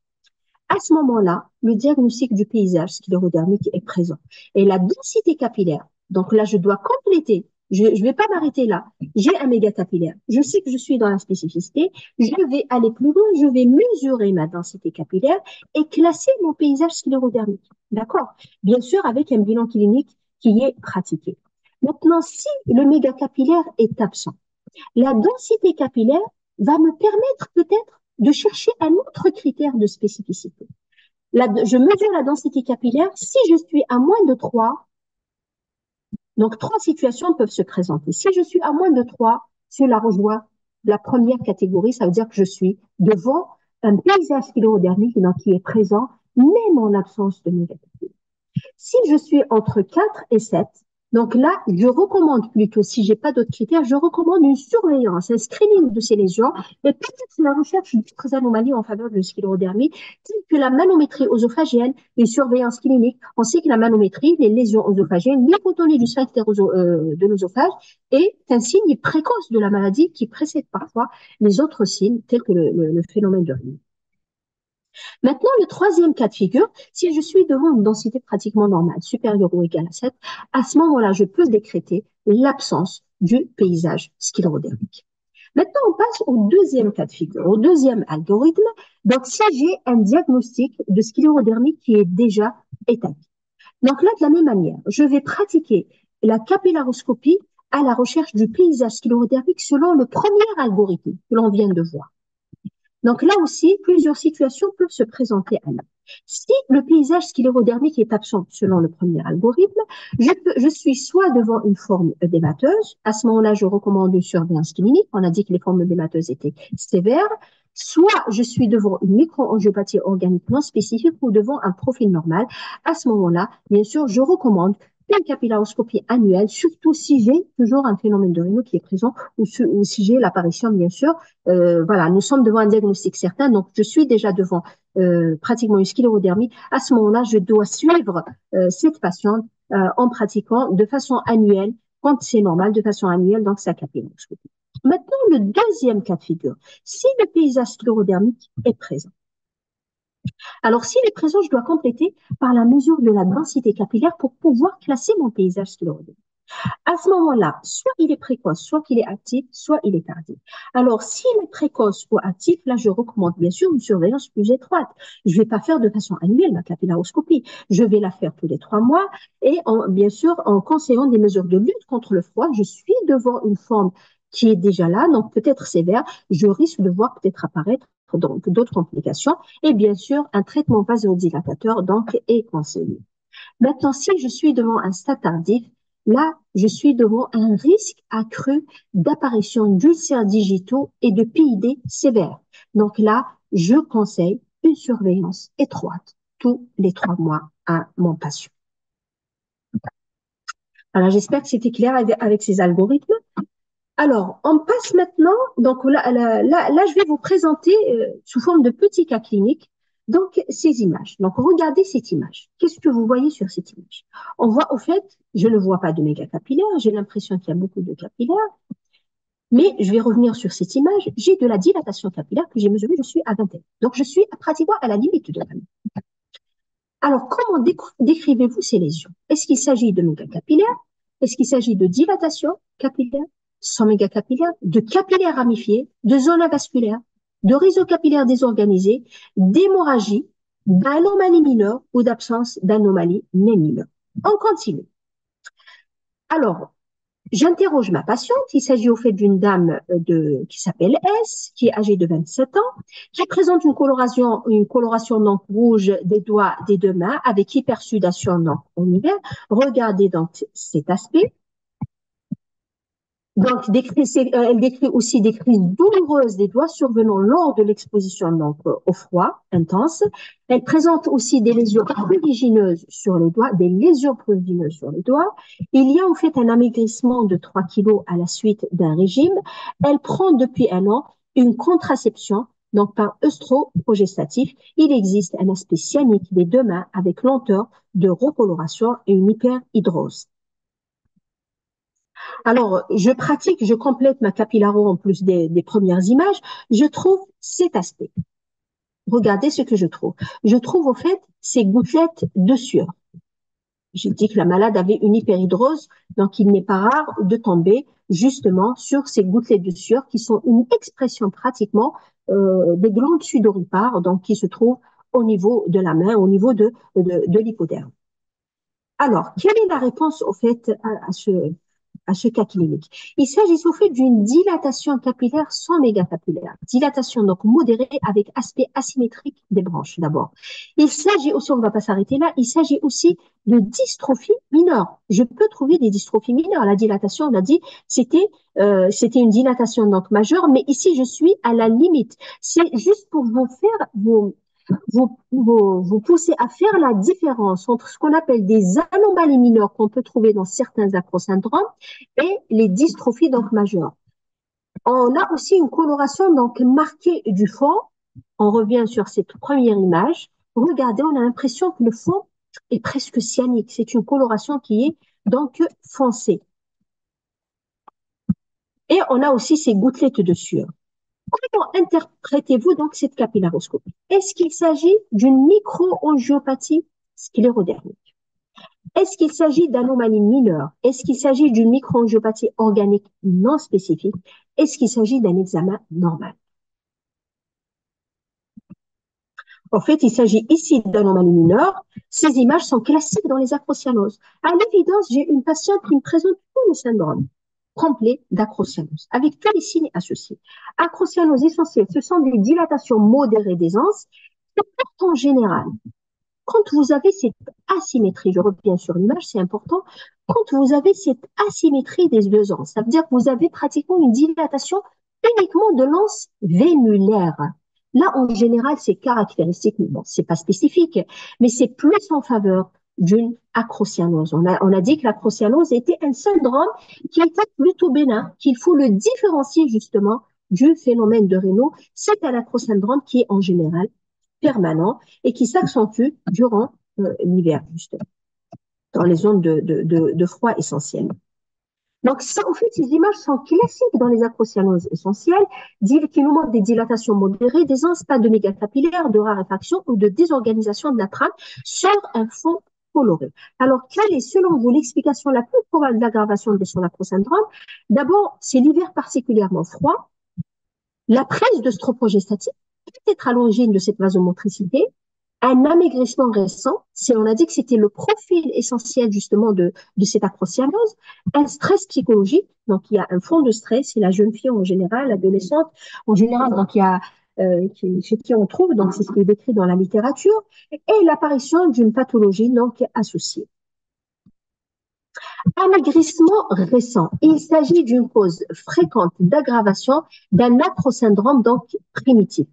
à ce moment-là, le diagnostic du paysage sclérodermique est présent. Et la densité capillaire, donc là, je dois compléter. Je ne vais pas m'arrêter là. J'ai un mégacapillaire. Je sais que je suis dans la spécificité. Je vais aller plus loin. Je vais mesurer ma densité capillaire et classer mon paysage sclérodermique. D'accord? Bien sûr, avec un bilan clinique qui est pratiqué. Maintenant, si le mégacapillaire est absent, la densité capillaire va me permettre peut-être de chercher un autre critère de spécificité. Je mesure la densité capillaire. Si je suis à moins de 3, donc 3 situations peuvent se présenter. Si je suis à moins de 3, cela rejoint la première catégorie. Ça veut dire que je suis devant un paysage sclérodermique qui est présent, même en l'absence de mégacapillaire. Si je suis entre 4 et 7, donc là, je recommande plutôt, si j'ai pas d'autres critères, je recommande une surveillance, un screening de ces lésions et peut-être la recherche d'autres anomalies en faveur de la sclérodermie, telles que la manométrie œsophagienne, une surveillance clinique. On sait que la manométrie, les lésions œsophagiennes, l'hypotonie du sphincter de l'œsophage est un signe précoce de la maladie qui précède parfois les autres signes, tels que le phénomène de Raynaud. Maintenant, le troisième cas de figure, si je suis devant une densité pratiquement normale, supérieure ou égale à 7, à ce moment-là, je peux décréter l'absence du paysage sclérodermique. Maintenant, on passe au deuxième cas de figure, au deuxième algorithme. Donc, si j'ai un diagnostic de sclérodermie qui est déjà établi. Donc là, de la même manière, je vais pratiquer la capillaroscopie à la recherche du paysage sclérodermique selon le premier algorithme que l'on vient de voir. Donc là aussi, plusieurs situations peuvent se présenter à nous. Si le paysage sclérodermique est absent selon le premier algorithme, je suis soit devant une forme œdémateuse, à ce moment-là, je recommande une surveillance clinique, on a dit que les formes œdémateuses étaient sévères, soit je suis devant une microangiopathie organique non spécifique ou devant un profil normal. À ce moment-là, bien sûr, je recommande une capillaroscopie annuelle, surtout si j'ai toujours un phénomène de Raynaud qui est présent ou si j'ai l'apparition, bien sûr. Voilà, nous sommes devant un diagnostic certain, donc je suis déjà devant pratiquement une sclérodermie. À ce moment-là, je dois suivre cette patiente en pratiquant de façon annuelle, quand c'est normal, de façon annuelle, donc sa capillaroscopie. Maintenant, le deuxième cas de figure, si le paysage sclérodermique est présent. Alors, s'il est présent, je dois compléter par la mesure de la densité capillaire pour pouvoir classer mon paysage sclérodermique. À ce moment-là, soit il est précoce, soit qu'il est actif, soit il est tardif. Alors, s'il est précoce ou actif, là, je recommande bien sûr une surveillance plus étroite. Je ne vais pas faire de façon annuelle ma capillaroscopie. Je vais la faire tous les 3 mois et bien sûr, en conseillant des mesures de lutte contre le froid. Je suis devant une forme qui est déjà là, donc peut-être sévère. Je risque de voir peut-être apparaître donc d'autres complications. Et bien sûr, un traitement vasodilatateur donc est conseillé. Maintenant, si je suis devant un stade tardif, là, je suis devant un risque accru d'apparition d'ulcères digitaux et de PID sévères. Donc là, je conseille une surveillance étroite tous les 3 mois à mon patient. Alors, j'espère que c'était clair avec ces algorithmes. Alors, on passe maintenant, donc là, je vais vous présenter sous forme de petits cas cliniques, donc ces images. Donc, regardez cette image. Qu'est-ce que vous voyez sur cette image? On voit, au fait, je ne vois pas de méga capillaires, j'ai l'impression qu'il y a beaucoup de capillaires, mais je vais revenir sur cette image. J'ai de la dilatation capillaire que j'ai mesurée, je suis à 21. Donc, je suis pratiquement à la limite de la limite. Alors, comment décrivez-vous ces lésions? Est-ce qu'il s'agit de méga capillaires? Est-ce qu'il s'agit de dilatation capillaire, sans mégacapillaire, de capillaires ramifiés, de zones avasculaires, de réseaux capillaires désorganisés, d'hémorragie, d'anomalies mineures ou d'absence d'anomalies mineures? On continue. Alors, j'interroge ma patiente. Il s'agit au fait d'une dame qui s'appelle S, qui est âgée de 27 ans, qui présente une coloration donc rouge des doigts des 2 mains avec hypersudation donc en hiver. Regardez donc cet aspect. Donc, elle décrit aussi des crises douloureuses des doigts survenant lors de l'exposition donc au froid intense. Elle présente aussi des lésions prurigineuses sur les doigts, des lésions prurigineuses sur les doigts. Il y a en fait un amaigrissement de 3 kilos à la suite d'un régime. Elle prend depuis 1 an une contraception, donc par œstroprogestatif. Il existe un aspect cyanique des 2 mains avec lenteur de recoloration et une hyperhidrose. Alors, je complète ma capillaro en plus des premières images. Je trouve cet aspect. Regardez ce que je trouve. Je trouve au fait ces gouttelettes de sueur. J'ai dit que la malade avait une hyperhidrose, donc il n'est pas rare de tomber justement sur ces gouttelettes de sueur qui sont une expression pratiquement des glandes sudoripares, donc qui se trouvent au niveau de la main, au niveau de l'hypoderme. Alors, quelle est la réponse au fait à ce cas clinique? Il s'agit au fait d'une dilatation capillaire sans mégacapillaire. Dilatation donc modérée avec aspect asymétrique des branches d'abord. Il s'agit aussi, on ne va pas s'arrêter là, il s'agit aussi de dystrophie mineure. Je peux trouver des dystrophies mineures. La dilatation, on l'a dit, c'était une dilatation donc majeure, mais ici je suis à la limite. C'est juste pour vous faire vous poussez à faire la différence entre ce qu'on appelle des anomalies mineures qu'on peut trouver dans certains acrosyndromes et les dystrophies donc majeures. On a aussi une coloration donc marquée du fond. On revient sur cette première image. Regardez, on a l'impression que le fond est presque cyanique. C'est une coloration qui est donc foncée. Et on a aussi ces gouttelettes de sueur. Comment interprétez-vous donc cette capillaroscopie? Est-ce qu'il s'agit d'une microangiopathie sclérodermique? Est-ce qu'il s'agit d'anomalies mineures? Est-ce qu'il s'agit d'une microangiopathie organique non spécifique? Est-ce qu'il s'agit d'un examen normal? En fait, il s'agit ici d'anomalies mineures. Ces images sont classiques dans les acrocyanoses. À l'évidence, j'ai une patiente qui me présente tout le syndrome complet d'acrocyanose, avec tous les signes associés. Acrocyanose essentielle, ce sont des dilatations modérées des anses. C'est pourtant général. Quand vous avez cette asymétrie, je reviens sur l'image, c'est important, quand vous avez cette asymétrie des 2 anses, ça veut dire que vous avez pratiquement une dilatation uniquement de l'anse vénulaire. Là, en général, c'est caractéristique, mais bon, c'est pas spécifique, mais c'est plus en faveur d'une acrocyanose. On a dit que l'acrocyanose était un syndrome qui était plutôt bénin, qu'il faut le différencier justement du phénomène de Raynaud. C'est un acrosyndrome qui est en général permanent et qui s'accentue durant l'hiver, justement, dans les zones de froid essentiel. Donc, ça, en fait, ces images sont classiques dans les acrocyanoses essentielles, qui nous montrent des dilatations modérées, des instables de mégacapillaires, de raréfaction ou de désorganisation de la trame sur un fond coloré. Alors, quelle est, selon vous, l'explication la plus probable d'aggravation de son acrosyndrome? D'abord, c'est l'hiver particulièrement froid. La prise de stroprogestatine peut être à l'origine de cette vasomotricité. Un amaigrissement récent, on a dit que c'était le profil essentiel justement de cette acrocyanose, un stress psychologique, donc il y a un fond de stress, c'est la jeune fille en général, l'adolescente en général, donc il y a chez qui on trouve, donc c'est ce qui est décrit dans la littérature, et l'apparition d'une pathologie donc associée. Amaigrissement récent, il s'agit d'une cause fréquente d'aggravation d'un acrosyndrome donc primitif.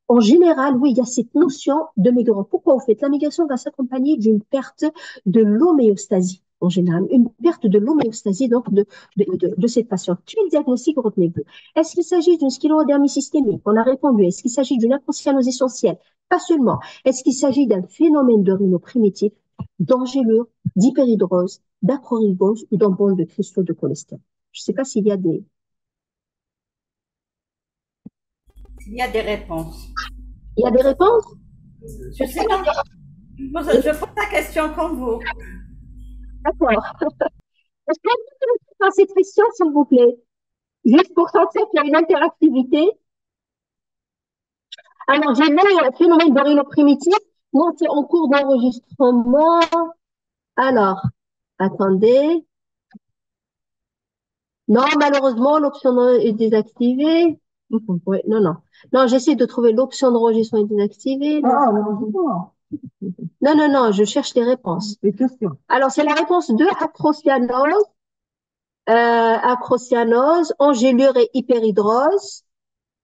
En général, oui, il y a cette notion de maigreur. Pourquoi, au fait, la maigration va s'accompagner d'une perte de l'homéostasie, en général, une perte de l'homéostasie donc de cette patiente. Quel diagnostic retenez-vous? Est-ce qu'il s'agit d'une sclérodermie systémique? On a répondu. Est-ce qu'il s'agit d'une acrocyanose essentielle? Pas seulement. Est-ce qu'il s'agit d'un phénomène de Raynaud primitif, d'angélure, d'hyperhidrose, d'acrorhizose ou d'embole de cristaux de cholestérol? Je ne sais pas s'il y a des... Il y a des réponses. Il y a des réponses? Je sais pas. Je pose la question comme vous. D'accord. Est-ce que vous pouvez faire cette question, s'il vous plaît? Juste pour sentir qu'il y a une interactivité. Alors, j'ai le phénomène de Raynaud primitif. Non, c'est en cours d'enregistrement. Alors, attendez. Non, malheureusement, l'option est désactivée. Non, non. Non, j'essaie de trouver l'option d'enregistrement est désactivée. Non, non, non, je cherche les réponses. Les questions. Alors, c'est la réponse 2, acrocyanose, angélure et hyperhidrose.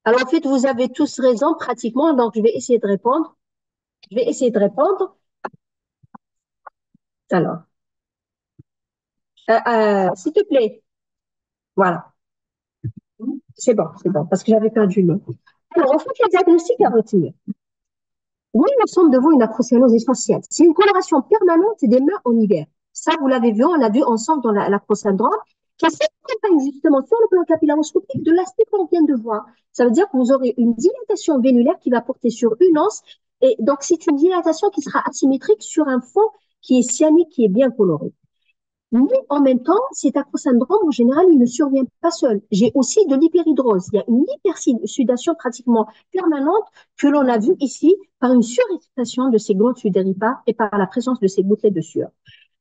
Alors, en fait, vous avez tous raison pratiquement, donc je vais essayer de répondre. Alors, s'il te plaît. Voilà. C'est bon, parce que j'avais perdu le. Alors, en fait, le diagnostic à retenir. Oui, nous sommes devant une acrocyanose essentielle. C'est une coloration permanente des mains en hiver. Ça, vous l'avez vu, on l'a vu ensemble dans l'acrosyndrome, qui s'accompagne justement sur le plan capillaroscopique de l'aspect qu'on vient de voir. Ça veut dire que vous aurez une dilatation veinulaire qui va porter sur une anse, et donc c'est une dilatation qui sera asymétrique sur un fond qui est cyanique, qui est bien coloré. Mais en même temps, cet acrosyndrome, en général, il ne survient pas seul. J'ai aussi de l'hyperhidrose. Il y a une hypersudation pratiquement permanente que l'on a vue ici par une surexpression de ces glandes sudoripares et par la présence de ces gouttelettes de sueur.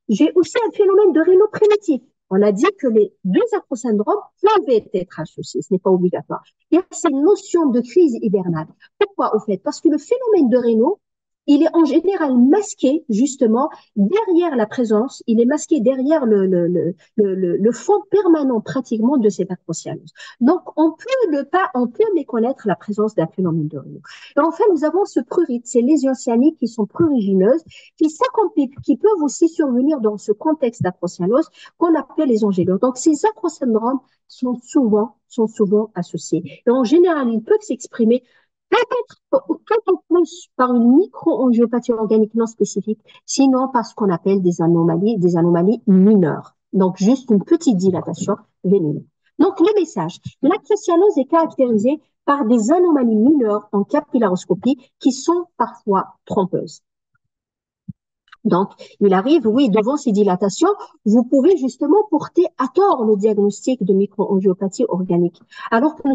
J'ai aussi un phénomène de Raynaud primitif. On a dit que les deux acrosyndromes peuvent être associés, ce n'est pas obligatoire. Il y a cette notion de crise hibernale. Pourquoi, au fait? Parce que le phénomène de Raynaud, il est en général masqué, justement, derrière la présence, il est masqué derrière le fond permanent, pratiquement, de cette acrocyanose. Donc, on peut méconnaître la présence d'un phénomène de Raynaud. Et enfin, nous avons ce prurite, ces lésions cyaniques qui sont prurigineuses, qui peuvent aussi survenir dans ce contexte d'acrocyanose qu'on appelle les angélures. Donc, ces acrosyndromes sont souvent associés. Et en général, ils peuvent s'exprimer peut-être tout en plus par une micro-angiopathie organique non spécifique, sinon par ce qu'on appelle des anomalies mineures. Donc, juste une petite dilatation veineuse. Donc, le message, l'acrocyanose est caractérisée par des anomalies mineures en capillaroscopie qui sont parfois trompeuses. Donc, il arrive, oui, devant ces dilatations, vous pouvez justement porter à tort le diagnostic de microangiopathie organique. Alors que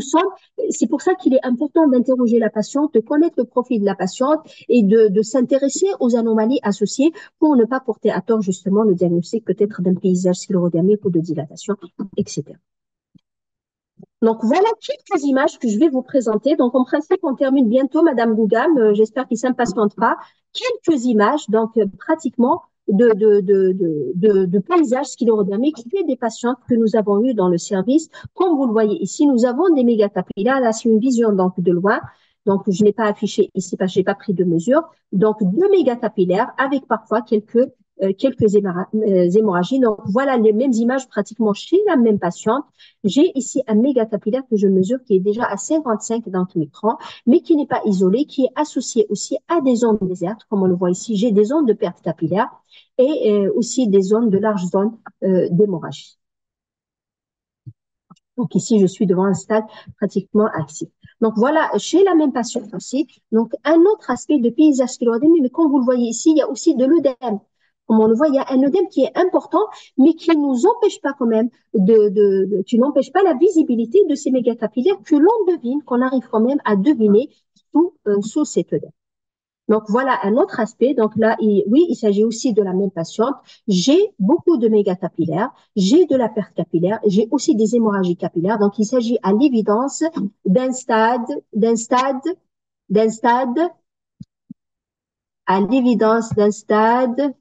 c'est pour ça qu'il est important d'interroger la patiente, de connaître le profil de la patiente et de s'intéresser aux anomalies associées pour ne pas porter à tort justement le diagnostic peut-être d'un paysage sclérodermique ou de dilatation, etc. Donc, voilà quelques images que je vais vous présenter. Donc, en principe, on termine bientôt, Madame Gougam. J'espère qu'il ne s'impatiente pas. Quelques images, donc, pratiquement, de paysages sclérodermiques chez des patientes que nous avons eues dans le service. Comme vous le voyez ici, nous avons des mégacapillaires. Là, c'est une vision, donc, de loin. Donc, je n'ai pas affiché ici parce que je n'ai pas pris de mesure. Donc, 2 mégacapillaires avec parfois quelques quelques hémorragies. Donc, voilà les mêmes images pratiquement chez la même patiente. J'ai ici un mégacapillaire que je mesure qui est déjà à 55 microns, mais qui n'est pas isolé, qui est associé aussi à des zones désertes. Comme on le voit ici, j'ai des zones de perte capillaire et aussi des zones de larges zones d'hémorragie. Donc ici, je suis devant un stade pratiquement actif. Donc voilà, chez la même patiente aussi, donc un autre aspect de paysage sclérodémie, mais comme vous le voyez ici, il y a aussi de l'œdème. Comme on le voit, il y a un œdème qui est important, mais qui ne nous empêche pas quand même qui n'empêche pas la visibilité de ces mégacapillaires que l'on devine, qu'on arrive quand même à deviner sous cet œdème. Donc, voilà un autre aspect. Donc là, oui, il s'agit aussi de la même patiente. J'ai beaucoup de mégacapillaires, j'ai de la perte capillaire, j'ai aussi des hémorragies capillaires. Donc, il s'agit à l'évidence d'un stade, à l'évidence d'un stade.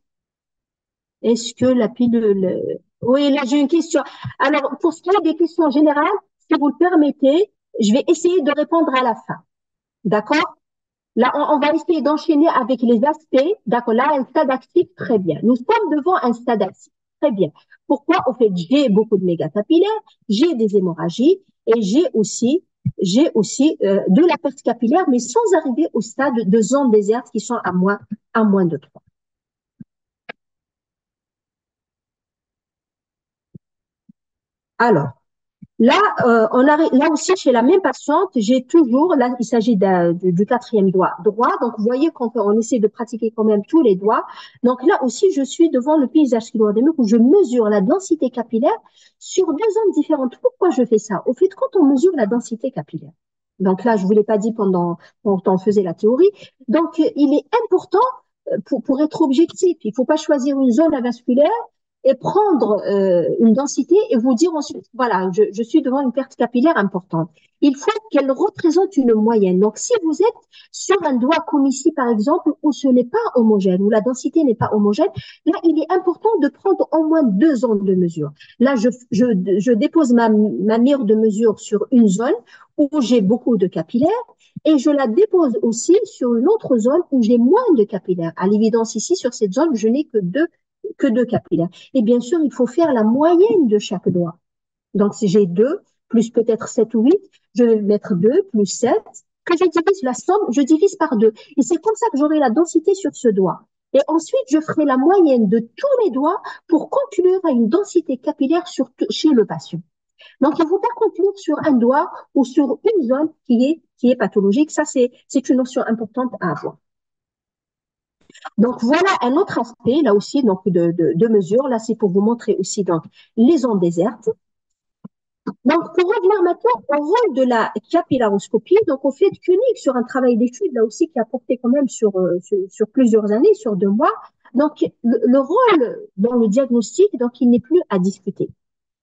Est-ce que la pilule... Oui, là, j'ai une question. Alors, pour ce qui est des questions générales, si vous le permettez, je vais essayer de répondre à la fin. D'accord? Là, on va essayer d'enchaîner avec les aspects. D'accord, là, un stade actif, très bien. Nous sommes devant un stade actif. Très bien. Pourquoi? Au fait, j'ai beaucoup de mégacapillaires, j'ai des hémorragies et j'ai aussi de la perte capillaire, mais sans arriver au stade de zones désertes qui sont à moins de 3. Alors, là, là aussi, chez la même patiente, j'ai toujours, là, il s'agit du quatrième doigt droit. Donc, vous voyez qu'on essaie de pratiquer quand même tous les doigts. Donc, là aussi, je suis devant le paysage sclérodémique où je mesure la densité capillaire sur deux zones différentes. Pourquoi je fais ça? Au fait, quand on mesure la densité capillaire, donc là, je vous l'ai pas dit quand on faisait la théorie. Donc, il est important pour être objectif. Il faut pas choisir une zone avasculaire et prendre une densité et vous dire ensuite, voilà, je suis devant une perte capillaire importante. Il faut qu'elle représente une moyenne. Donc, si vous êtes sur un doigt comme ici, par exemple, où ce n'est pas homogène, où la densité n'est pas homogène, là, il est important de prendre au moins deux zones de mesure. Là, je dépose ma mire de mesure sur une zone où j'ai beaucoup de capillaires et je la dépose aussi sur une autre zone où j'ai moins de capillaires. À l'évidence, ici, sur cette zone, je n'ai que deux capillaires. Et bien sûr, il faut faire la moyenne de chaque doigt. Donc, si j'ai 2, plus peut-être 7 ou 8, je vais mettre 2 plus 7, que je divise la somme, je divise par 2. Et c'est comme ça que j'aurai la densité sur ce doigt. Et ensuite, je ferai la moyenne de tous les doigts pour conclure à une densité capillaire chez le patient. Donc, il ne faut pas conclure sur un doigt ou sur une zone qui est pathologique. Ça, c'est une notion importante à avoir. Donc, voilà un autre aspect, là aussi, donc, de mesure. Là, c'est pour vous montrer aussi donc, les zones désertes. Donc, pour revenir maintenant au rôle de la capillaroscopie, donc, au fait qu'unique sur un travail d'étude, là aussi, qui a porté quand même sur plusieurs années, sur 2 mois. Donc, le rôle dans le diagnostic, donc, il n'est plus à discuter.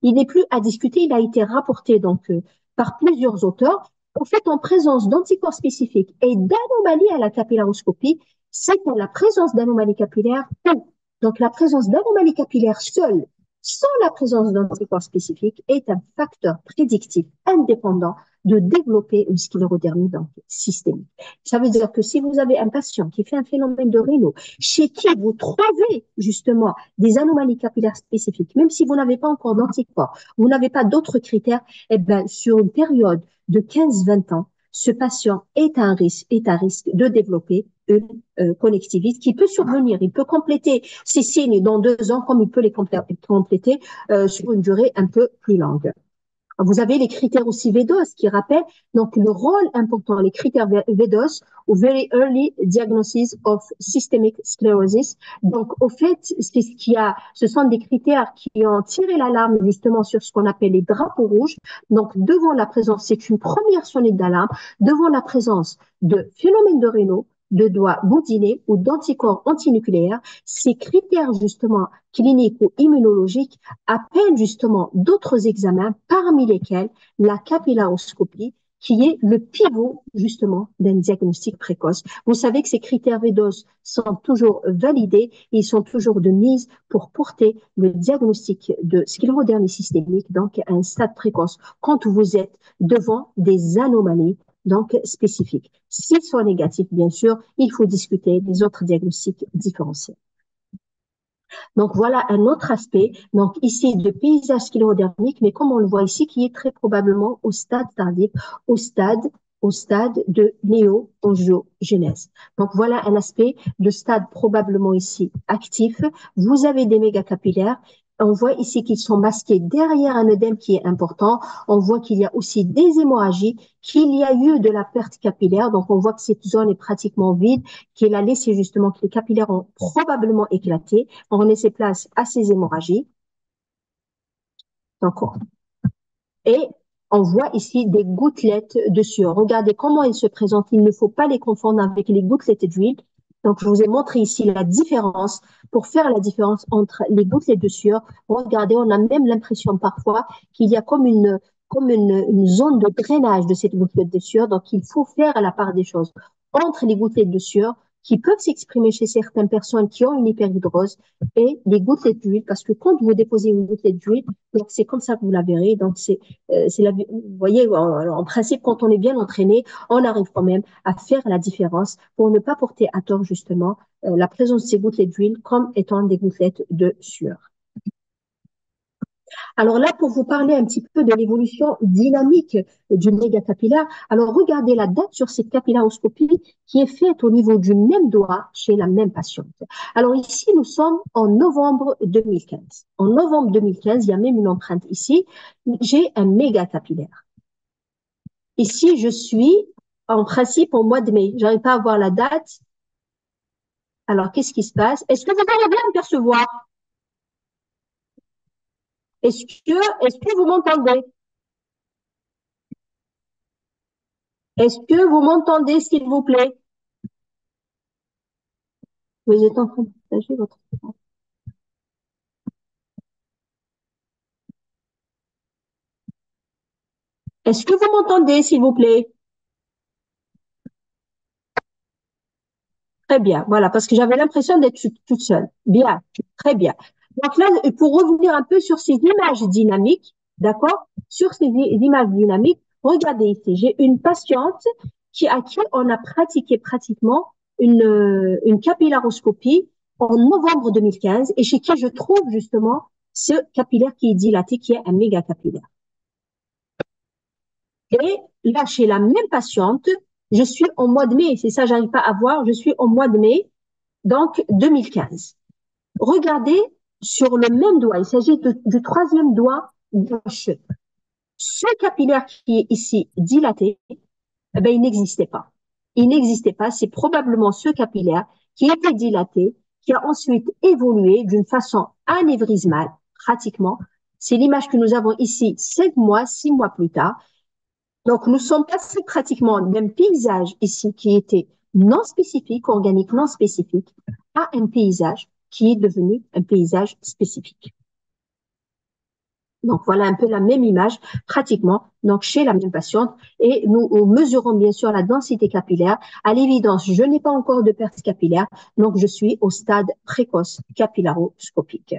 Il n'est plus à discuter, il a été rapporté, donc, par plusieurs auteurs. En fait, en présence d'anticorps spécifiques et d'anomalies à la capillaroscopie, c'est que la présence d'anomalies capillaires, donc la présence d'anomalies capillaires seule, sans la présence d'anticorps spécifiques, est un facteur prédictif indépendant de développer une sclérodermie donc systémique. Ça veut dire que si vous avez un patient qui fait un phénomène de Raynaud, chez qui vous trouvez justement des anomalies capillaires spécifiques, même si vous n'avez pas encore d'anticorps, vous n'avez pas d'autres critères, eh ben, sur une période de 15-20 ans, ce patient est à risque de développer une connectivite qui peut survenir. Il peut compléter ces signes dans 2 ans comme il peut les compléter sur une durée un peu plus longue. Vous avez les critères aussi VEDOS qui rappellent donc le rôle important, les critères VEDOS ou Very Early Diagnosis of Systemic Sclerosis. Donc, au fait, ce sont des critères qui ont tiré l'alarme justement sur ce qu'on appelle les drapeaux rouges. Donc, devant la présence, c'est une première sonnette d'alarme, devant la présence de phénomènes de Raynaud, de doigts boudinés ou d'anticorps antinucléaires, ces critères justement cliniques ou immunologiques appellent justement d'autres examens, parmi lesquels la capillaroscopie, qui est le pivot justement d'un diagnostic précoce. Vous savez que ces critères VEDOS sont toujours validés, ils sont toujours de mise pour porter le diagnostic de sclérodermie systémique, donc à un stade précoce, quand vous êtes devant des anomalies donc spécifiques. S'ils sont négatifs, bien sûr, il faut discuter des autres diagnostics différentiels. Donc voilà un autre aspect. Donc ici de paysage sclérodermique, mais comme on le voit ici, qui est très probablement au stade tardif, au stade au stade de néo-angiogénèse. Donc voilà un aspect de stade probablement ici actif. Vous avez des mégacapillaires. On voit ici qu'ils sont masqués derrière un œdème qui est important. On voit qu'il y a aussi des hémorragies, qu'il y a eu de la perte capillaire. Donc on voit que cette zone est pratiquement vide, qu'elle a laissé justement que les capillaires ont probablement éclaté. On laissait place à ces hémorragies. Donc, et on voit ici des gouttelettes de sueur. Regardez comment elles se présentent. Il ne faut pas les confondre avec les gouttelettes d'huile. Donc, je vous ai montré ici la différence. Pour faire la différence entre les gouttelettes de sueur, regardez, on a même l'impression parfois qu'il y a comme une zone de drainage de cette gouttelette de sueur. Donc, il faut faire la part des choses entre les gouttelettes de sueur qui peuvent s'exprimer chez certaines personnes qui ont une hyperhidrose et les gouttelettes d'huile, parce que quand vous déposez une gouttelette d'huile, donc c'est comme ça que vous la verrez. Donc, vous voyez, en principe, quand on est bien entraîné, on arrive quand même à faire la différence pour ne pas porter à tort, justement, la présence de ces gouttelettes d'huile comme étant des gouttelettes de sueur. Alors là, pour vous parler un petit peu de l'évolution dynamique du mégacapillaire, alors regardez la date sur cette capillaroscopie qui est faite au niveau du même doigt chez la même patiente. Alors ici, nous sommes en novembre 2015. En novembre 2015, il y a même une empreinte ici. J'ai un mégacapillaire. Ici, je suis en principe au mois de mai. Je n'arrive pas à voir la date. Alors, qu'est-ce qui se passe? Est-ce que vous allez bien me percevoir? Est-ce que vous m'entendez? Est-ce que vous m'entendez, s'il vous plaît? Vous êtes en train de partager votre écran. Est-ce que vous m'entendez, s'il vous plaît? Très bien, voilà, parce que j'avais l'impression d'être toute seule. Bien, très bien. Donc là, pour revenir un peu sur ces images dynamiques, d'accord? Sur ces images dynamiques, regardez ici, j'ai une patiente à qui on a pratiqué pratiquement une capillaroscopie en novembre 2015 et chez qui je trouve justement ce capillaire qui est dilaté, qui est un méga capillaire. Et là, chez la même patiente, je suis au mois de mai, c'est ça, j'arrive pas à voir, je suis au mois de mai, donc 2015. Regardez sur le même doigt, il s'agit du troisième doigt gauche. Ce capillaire qui est ici dilaté, eh ben, il n'existait pas. Il n'existait pas, c'est probablement ce capillaire qui était dilaté, qui a ensuite évolué d'une façon anévrismale, pratiquement. C'est l'image que nous avons ici 6 mois plus tard. Donc, nous sommes passés pratiquement d'un paysage ici qui était non spécifique, organique non spécifique, à un paysage qui est devenu un paysage spécifique. Donc, voilà un peu la même image, pratiquement, donc chez la même patiente. Et nous mesurons bien sûr la densité capillaire. À l'évidence, je n'ai pas encore de perte capillaire, donc je suis au stade précoce capillaroscopique.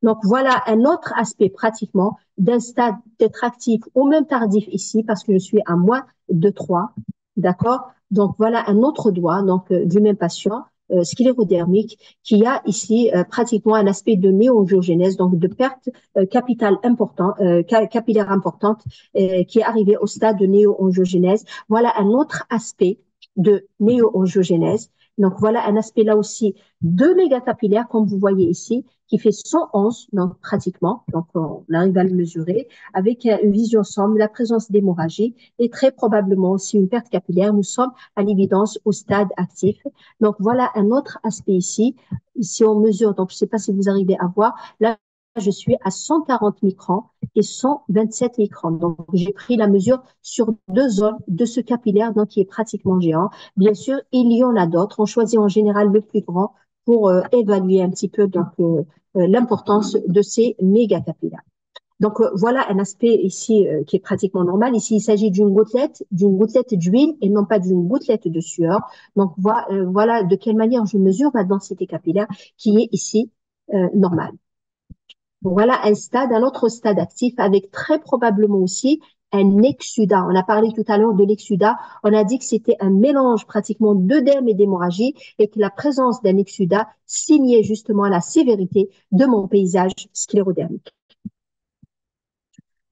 Donc, voilà un autre aspect pratiquement d'un stade peut-être actif ou même tardif ici, parce que je suis à moins de 3, d'accord? Donc, voilà un autre doigt donc du même patient. Sclérodermique, qui a ici pratiquement un aspect de néoangiogénèse, donc de perte capillaire importante, qui est arrivée au stade de néoangiogénèse. Voilà un autre aspect de néoangiogénèse. Donc voilà un aspect là aussi de mégacapillaire, comme vous voyez ici, qui fait 111, donc pratiquement, donc on arrive à le mesurer, avec une vision sombre, la présence d'hémorragie et très probablement aussi une perte capillaire. Nous sommes à l'évidence au stade actif. Donc voilà un autre aspect ici. Si on mesure, donc je ne sais pas si vous arrivez à voir, là je suis à 140 microns et 127 microns. Donc j'ai pris la mesure sur 2 zones de ce capillaire, donc qui est pratiquement géant. Bien sûr, il y en a d'autres. On choisit en général le plus grand pour évaluer un petit peu donc l'importance de ces méga capillaires. Donc voilà un aspect ici qui est pratiquement normal. Ici, il s'agit d'une gouttelette d'huile et non pas d'une gouttelette de sueur. Donc voilà de quelle manière je mesure ma densité capillaire qui est ici normale. Voilà un autre stade actif avec très probablement aussi un exsudat. On a parlé tout à l'heure de l'exsudat. On a dit que c'était un mélange pratiquement d'œdème et d'hémorragie et que la présence d'un exsudat signait justement la sévérité de mon paysage sclérodermique.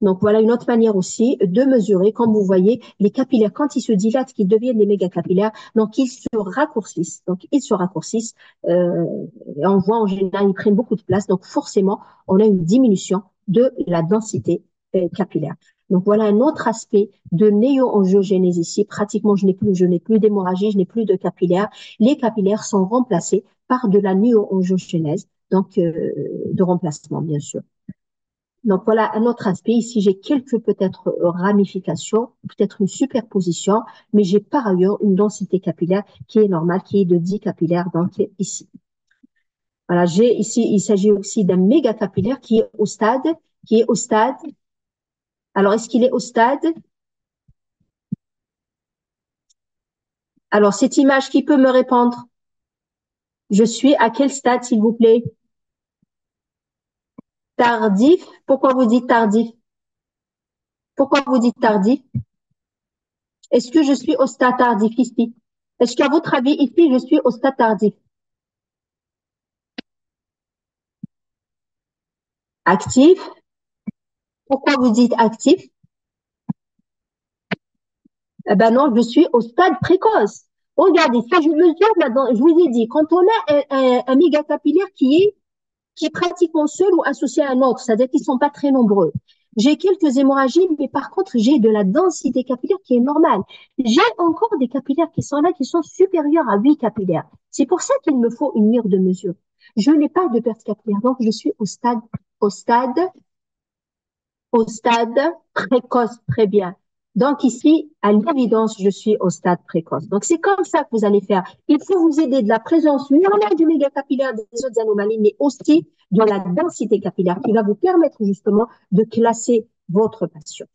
Donc, voilà une autre manière aussi de mesurer. Comme vous voyez, les capillaires, quand ils se dilatent, qu'ils deviennent des mégacapillaires, donc ils se raccourcissent. Donc, ils se raccourcissent. Et on voit en général, ils prennent beaucoup de place. Donc, forcément, on a une diminution de la densité capillaire. Donc, voilà un autre aspect de néo-angiogénèse ici. Pratiquement, je n'ai plus d'hémorragie, je n'ai plus de capillaires. Les capillaires sont remplacés par de la néo-angiogénèse, donc de remplacement, bien sûr. Donc voilà un autre aspect. Ici, j'ai quelques peut-être ramifications, peut-être une superposition, mais j'ai par ailleurs une densité capillaire qui est normale, qui est de 10 capillaires, donc ici. Voilà, j'ai ici, il s'agit aussi d'un méga capillaire qui est au stade, Alors, est-ce qu'il est au stade? Alors, cette image, qui peut me répondre? Je suis à quel stade, s'il vous plaît? Tardif. Pourquoi vous dites tardif? Pourquoi vous dites tardif? Est-ce que je suis au stade tardif ici? Est-ce qu'à votre avis, ici, je suis au stade tardif? Actif. Pourquoi vous dites actif? Eh ben non, je suis au stade précoce. Regardez, si je mesure là-dedans, je vous ai dit, quand on a un méga capillaire qui est pratiquement seul ou associé à un autre, c'est-à-dire qu'ils sont pas très nombreux. J'ai quelques hémorragies, mais par contre, j'ai de la densité capillaire qui est normale. J'ai encore des capillaires qui sont là, qui sont supérieurs à 8 capillaires. C'est pour ça qu'il me faut une mire de mesure. Je n'ai pas de perte capillaire, donc je suis au stade précoce. Très bien. Donc ici, à l'évidence, je suis au stade précoce. Donc c'est comme ça que vous allez faire. Il faut vous aider de la présence normale du mégacapillaire des autres anomalies, mais aussi de la densité capillaire qui va vous permettre justement de classer votre patient.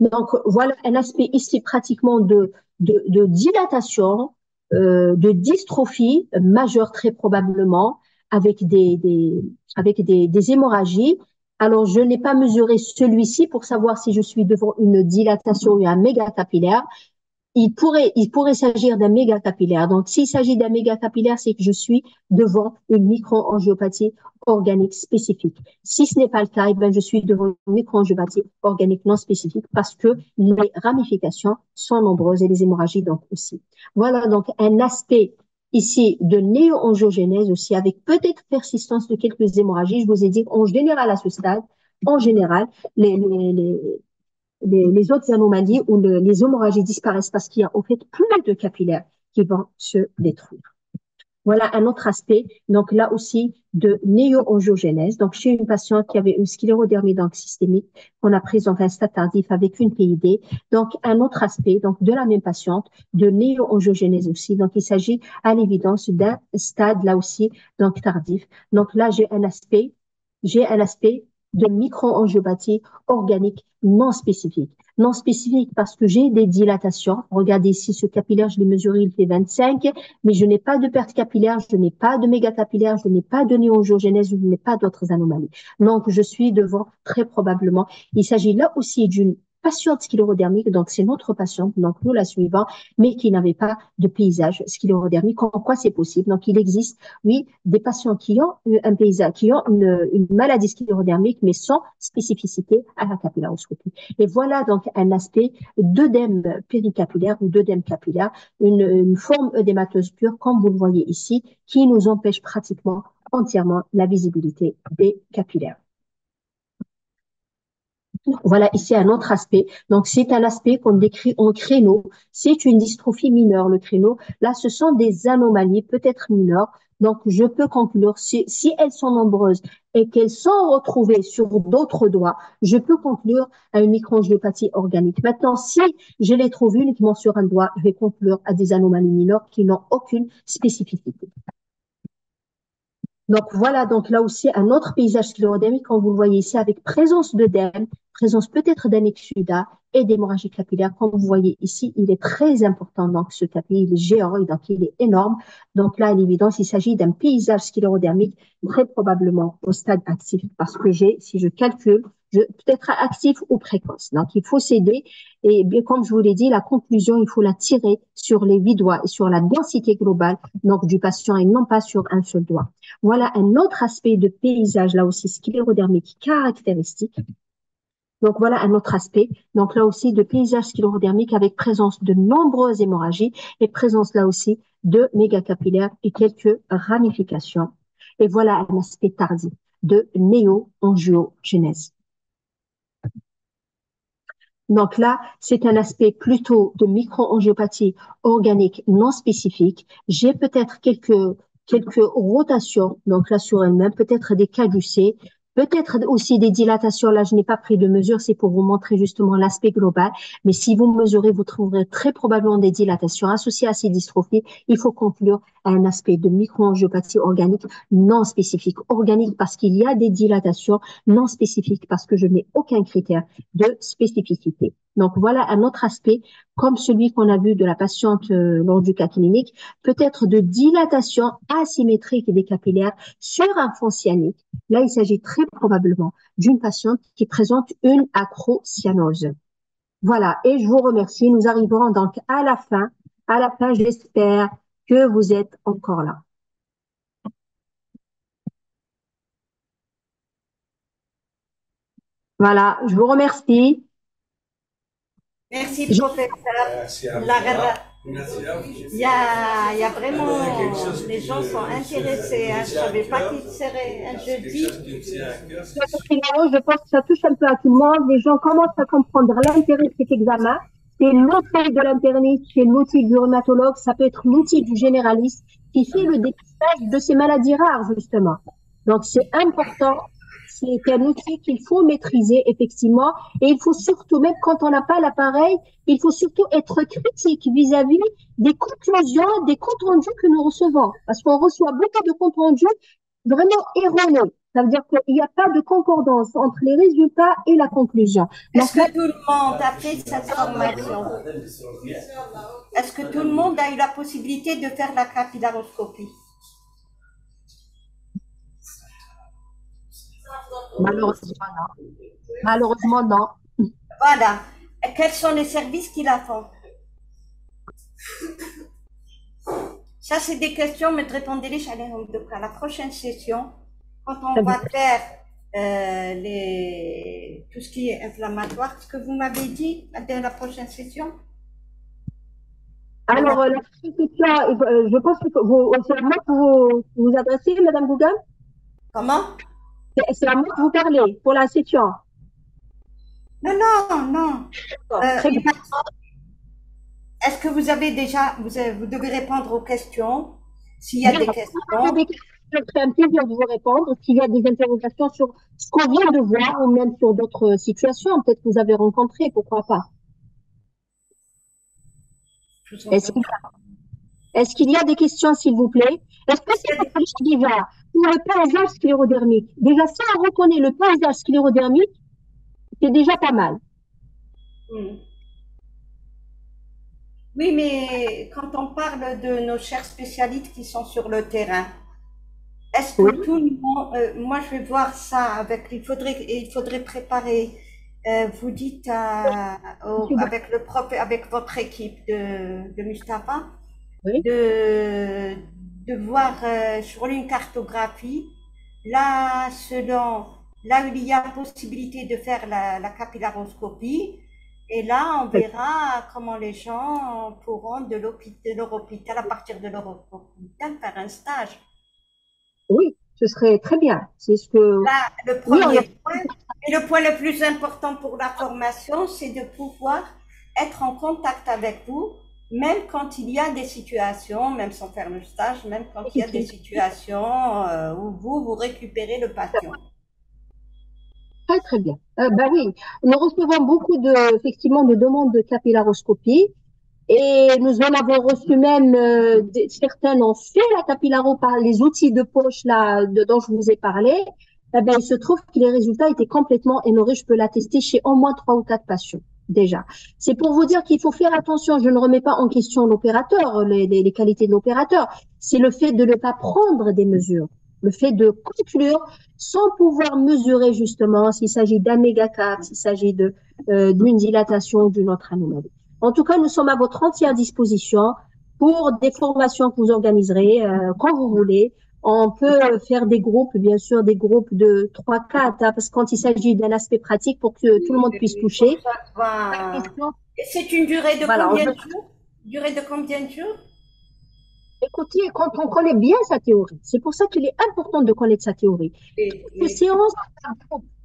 Donc voilà un aspect ici pratiquement de dilatation, de dystrophie majeure très probablement, avec des hémorragies. Alors, je n'ai pas mesuré celui-ci pour savoir si je suis devant une dilatation ou un mégacapillaire. Il pourrait s'agir d'un mégacapillaire. Donc, s'il s'agit d'un mégacapillaire, c'est que je suis devant une microangiopathie organique spécifique. Si ce n'est pas le cas, eh ben, je suis devant une microangiopathie organique non spécifique parce que les ramifications sont nombreuses et les hémorragies donc aussi. Voilà donc un aspect ici de néo-angiogénèse aussi avec peut-être persistance de quelques hémorragies. Je vous ai dit en général à ce stade, en général, les autres anomalies où les hémorragies disparaissent parce qu'il y a en fait plus de capillaires qui vont se détruire. Voilà un autre aspect, donc là aussi de néo-angiogénèse. Donc chez une patiente qui avait une sclérodermie donc systémique, qu'on a prise dans un stade tardif avec une PID. Donc un autre aspect, donc de la même patiente, de néo-angiogénèse aussi. Donc il s'agit à l'évidence d'un stade là aussi donc tardif. Donc là j'ai un aspect de microangiopathie organique non spécifique. Non spécifique parce que j'ai des dilatations. Regardez ici, ce capillaire, je l'ai mesuré, il fait 25, mais je n'ai pas de perte capillaire, je n'ai pas de mégacapillaire, je n'ai pas de néoangiogénèse, je n'ai pas d'autres anomalies. Donc, je suis devant très probablement. Il s'agit là aussi d'une patiente sclérodermique, donc c'est notre patiente, donc nous la suivons, mais qui n'avait pas de paysage sclérodermique. En quoi c'est possible? Donc, il existe, oui, des patients qui ont un paysage, qui ont une maladie sclérodermique, mais sans spécificité à la capillaroscopie. Et voilà donc un aspect d'œdème péricapillaire ou d'œdème capillaire, une forme œdémateuse pure, comme vous le voyez ici, qui nous empêche pratiquement entièrement la visibilité des capillaires. Voilà ici un autre aspect. Donc, c'est un aspect qu'on décrit en créneau. C'est une dystrophie mineure, le créneau. Là, ce sont des anomalies peut-être mineures. Donc, je peux conclure, si elles sont nombreuses et qu'elles sont retrouvées sur d'autres doigts, je peux conclure à une microangiopathie organique. Maintenant, si je les trouve uniquement sur un doigt, je vais conclure à des anomalies mineures qui n'ont aucune spécificité. Donc voilà, donc là aussi un autre paysage sclérodermique, comme vous le voyez ici, avec présence d'œdème, présence peut-être d'un exsudat et d'hémorragie capillaire. Comme vous voyez ici, il est très important, donc ce capillaire, il est géant, donc il est énorme. Donc là, à l'évidence, il s'agit d'un paysage sclérodermique très probablement au stade actif parce que si je calcule, peut-être actif ou précoce. Donc, il faut s'aider. Et bien, comme je vous l'ai dit, la conclusion, il faut la tirer sur les 8 doigts et sur la densité globale donc, du patient et non pas sur un seul doigt. Voilà un autre aspect de paysage, là aussi sclérodermique caractéristique. Donc, voilà un autre aspect. Donc, là aussi, de paysage sclérodermique avec présence de nombreuses hémorragies et présence, là aussi, de mégacapillaires et quelques ramifications. Et voilà un aspect tardif de néo-angiogénèse. Donc là, c'est un aspect plutôt de micro-angiopathie organique non spécifique. J'ai peut-être quelques rotations, donc là sur elle-même, peut-être des caducées, peut-être aussi des dilatations. Là, je n'ai pas pris de mesure, c'est pour vous montrer justement l'aspect global. Mais si vous mesurez, vous trouverez très probablement des dilatations associées à ces dystrophies. Il faut conclure à un aspect de micro-angiopathie organique non spécifique. Organique parce qu'il y a des dilatations, non spécifiques parce que je n'ai aucun critère de spécificité. Donc voilà un autre aspect, comme celui qu'on a vu de la patiente lors du cas clinique, peut-être de dilatation asymétrique des capillaires sur un fond cyanique. Là, il s'agit très probablement d'une patiente qui présente une acrocyanose. Voilà, et je vous remercie. Nous arriverons donc à la fin. À la fin, j'espère que vous êtes encore là. Voilà, je vous remercie. Merci, professeur. Il y a vraiment, les gens sont intéressés. Hein. Je ne savais pas qu'il serait un jeudi. Je pense que ça touche un peu à tout le monde. Les gens commencent à comprendre l'intérêt de cet examen. C'est l'outil de l'interniste, c'est l'outil du rhumatologue, ça peut être l'outil du généraliste qui fait le dépistage de ces maladies rares, justement. Donc, c'est important. C'est un outil qu'il faut maîtriser, effectivement. Et il faut surtout, même quand on n'a pas l'appareil, il faut surtout être critique vis-à-vis des conclusions, des comptes rendus que nous recevons. Parce qu'on reçoit beaucoup de comptes rendus vraiment erronés. Ça veut dire qu'il n'y a pas de concordance entre les résultats et la conclusion. Est-ce que tout le monde a fait cette formation? Est-ce que tout le monde a eu la possibilité de faire la capillaroscopie? Malheureusement, non. Malheureusement, non. Voilà. Et quels sont les services qui la font? Ça, c'est des questions, mais répondez-les à la prochaine session, quand on va faire tout ce qui est inflammatoire. Ce que vous m'avez dit dans la prochaine session? Alors, la prochaine question, je pense que c'est à moi que vous adressez, Madame Gougan? Comment? C'est à moi que vous parlez pour la session. Non. Très bien. Est-ce que vous avez déjà, vous devez répondre aux questions, s'il y a des questions. Je ferai un plaisir de vous répondre. S'il y a des interrogations sur ce qu'on vient de voir ou même sur d'autres situations, peut-être que vous avez rencontré, pourquoi pas. Est-ce qu'il y a des questions, s'il vous plaît? Est-ce que c'est déjà pour le paysage sclérodermique? Déjà, si on reconnaît le paysage sclérodermique, c'est déjà pas mal. Oui, mais quand on parle de nos chers spécialistes qui sont sur le terrain, est-ce que tout le monde, moi je vais voir ça avec, il faudrait préparer, vous dites avec le prof, avec votre équipe de Mustapha, de voir sur une cartographie, là, là où il y a possibilité de faire la capillaroscopie, et là, on verra comment les gens pourront de leur hôpital, à partir de leur hôpital, faire un stage. Oui, ce serait très bien. C'est ce que. Là, le premier point, et le point le plus important pour la formation, c'est de pouvoir être en contact avec vous, même quand il y a des situations, même sans faire le stage, même quand il y a des situations où vous récupérez le patient. Très, très bien. Ben oui, nous recevons beaucoup effectivement, de demandes de capillaroscopie et nous en avons reçu même, certaines ont fait la capillaro par les outils de poche là, dont je vous ai parlé. Eh ben, il se trouve que les résultats étaient complètement honorés. Je peux l'attester chez au moins 3 ou 4 patients. Déjà. C'est pour vous dire qu'il faut faire attention. Je ne remets pas en question l'opérateur, les qualités de l'opérateur. C'est le fait de ne pas prendre des mesures. Le fait de conclure sans pouvoir mesurer justement s'il s'agit d'un méga 4, s'il s'agit d'une dilatation ou d'une autre anomalie. En tout cas, nous sommes à votre entière disposition pour des formations que vous organiserez quand vous voulez. On peut faire des groupes, bien sûr, des groupes de 3-4, hein, parce que quand il s'agit d'un aspect pratique pour que tout le monde puisse toucher. Et c'est une durée de Voilà, combien de jours? Durée de combien de jours? Écoutez, quand on connaît bien sa théorie, c'est pour ça qu'il est important de connaître sa théorie. Une séance,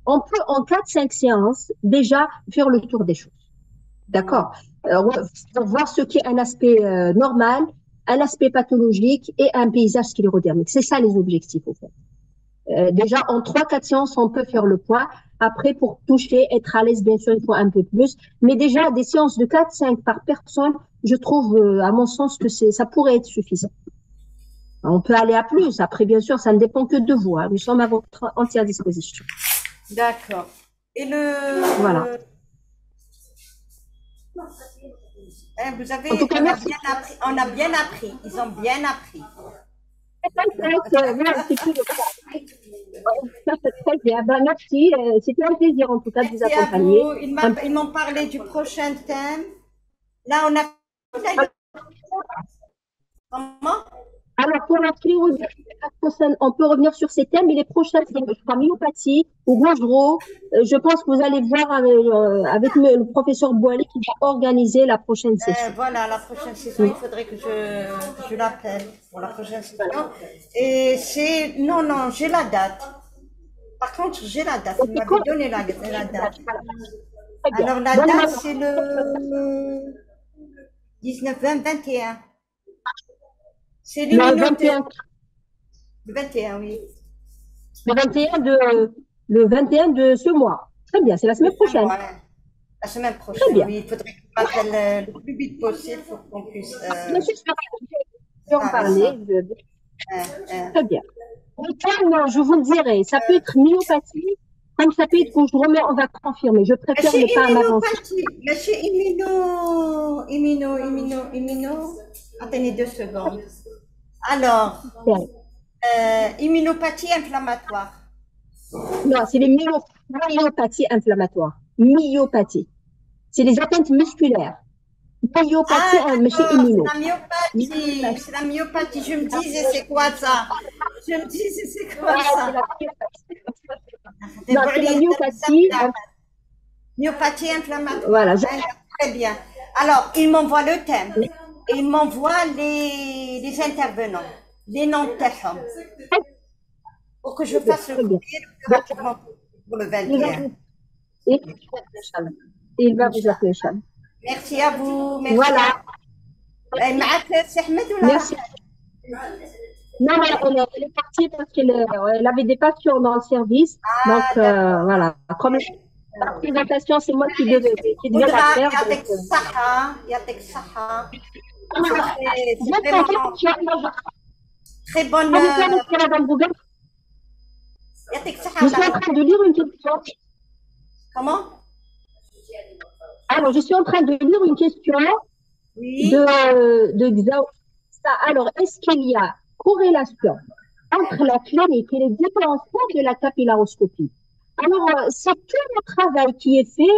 on peut en 4-5 séances déjà faire le tour des choses. D'accord? Voir ce qui est un aspect normal, un aspect pathologique et un paysage sclérodermique. C'est ça les objectifs au fait. Déjà en 3-4 séances, on peut faire le point. Après, pour toucher, être à l'aise, bien sûr, il faut un peu plus. Mais déjà, des séances de 4-5 par personne, je trouve, à mon sens, que ça pourrait être suffisant. On peut aller à plus. Après, bien sûr, ça ne dépend que de vous. Hein. Nous sommes à votre entière disposition. D'accord. Et Voilà. Vous avez, en tout cas, merci. On a bien appris. Ils ont bien appris. Très bien. Ben, merci. C'était un plaisir, en tout cas, de vous accompagner. Ils m'ont parlé du prochain thème. Là, on a... Comment? Alors, pour la sclérodermie, on peut revenir sur ces thèmes, mais les prochains, c'est, je crois, myopathie ou Gauchereau. Je pense que vous allez voir avec le professeur Boilly qui va organiser la prochaine session. Voilà, la prochaine session, il faudrait que je l'appelle pour la prochaine session. Et c'est... Non, j'ai la date. Par contre, j'ai la date. Il m'avait donné la date. Alors, la date, c'est le 19, 20, 21. C'est le 21. Le 21, oui. Le 21 de ce mois. Très bien, c'est la semaine prochaine. Ouais. La semaine prochaine, oui. Il faudrait que je m'appelle le plus vite possible pour qu'on puisse... Bien sûr, je vais en parler. Très bien. Non, je vous le dirai. Ça peut être myopathie, comme ça peut être quand je remets, on va confirmer. Je préfère ne pas m'avancer. Mais c'est immuno. Attendez 2 secondes. Alors, immunopathie inflammatoire. Non, c'est les myopathies inflammatoires. Myopathie. C'est les atteintes musculaires. Myopathie, mais c'est immuno. C'est la myopathie. Je me disais, c'est quoi ça? Non, c'est la myopathie. Myopathie inflammatoire. Voilà. Très bien. Alors, il m'envoie le thème. Et il m'envoie les intervenants, les noms de termes, pour que je fasse le courrier le plus rapidement pour le 21. Il va vous appeler, Cham. Merci à vous. Merci. Voilà. Merci. Non, elle est partie parce qu'elle avait des patients dans le service. Donc, voilà. Comme la présentation, c'est moi qui devais la faire. Yatek Saha. Très bonne. Je suis en train de lire une question. Comment? Alors, je suis en train de lire une question de Xao. Alors, est-ce qu'il y a corrélation entre la clinique et les différenciations de la capillaroscopie? Alors, c'est tout le travail qui est fait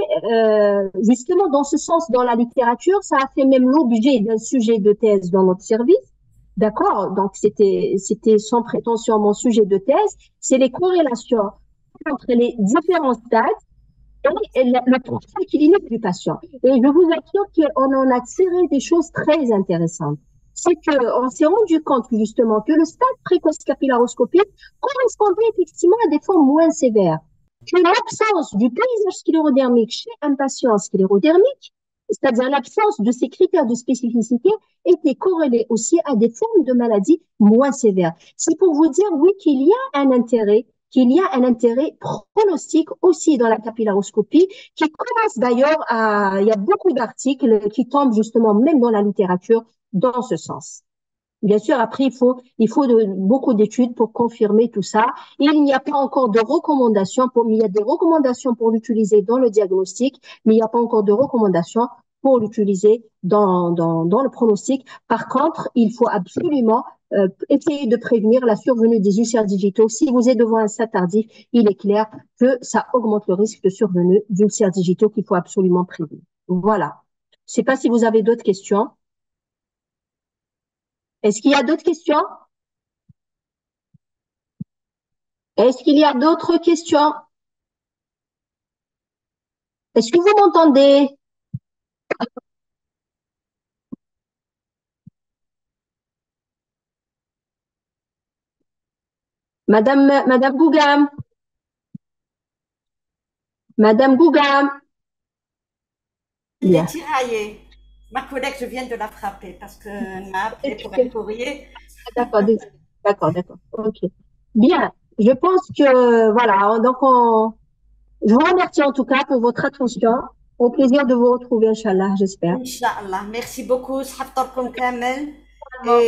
justement dans ce sens dans la littérature. Ça a fait même l'objet d'un sujet de thèse dans notre service. D'accord? Donc, c'était sans prétention mon sujet de thèse. C'est les corrélations entre les différents stades et le profil clinique du patient. Et je vous assure qu'on en a tiré des choses très intéressantes. C'est qu'on s'est rendu compte justement que le stade précoce capillaroscopique correspondait effectivement à des formes moins sévères. Que l'absence du paysage sclérodermique chez un patient sclérodermique, c'est-à-dire l'absence de ces critères de spécificité, était corrélée aussi à des formes de maladies moins sévères. C'est pour vous dire, oui, qu'il y a un intérêt pronostic aussi dans la capillaroscopie, qui commence d'ailleurs il y a beaucoup d'articles qui tombent justement même dans la littérature dans ce sens. Bien sûr, après, il faut beaucoup d'études pour confirmer tout ça. Il n'y a pas encore de recommandations il y a des recommandations pour l'utiliser dans le diagnostic, mais il n'y a pas encore de recommandations pour l'utiliser dans le pronostic. Par contre, il faut absolument essayer de prévenir la survenue des ulcères digitaux. Si vous êtes devant un stade tardif, il est clair que ça augmente le risque de survenue d'ulcères digitaux qu'il faut absolument prévenir. Voilà. Je ne sais pas si vous avez d'autres questions. Est-ce qu'il y a d'autres questions? Est-ce qu'il y a d'autres questions? Est-ce que vous m'entendez? Madame Gougam? Madame Gougam? Elle est Bien. tiraillée. Ma collègue, je viens de la frapper parce qu'elle m'a appelé pour un courrier. D'accord, d'accord. Ok. Bien. Je pense que, voilà, donc je vous remercie en tout cas pour votre attention. Au plaisir de vous retrouver, Inch'Allah, j'espère. Inch'Allah. Merci beaucoup. صحبتكم كامل. Vraiment.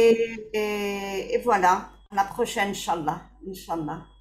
Et voilà. À la prochaine, Inch'Allah. Inch'Allah.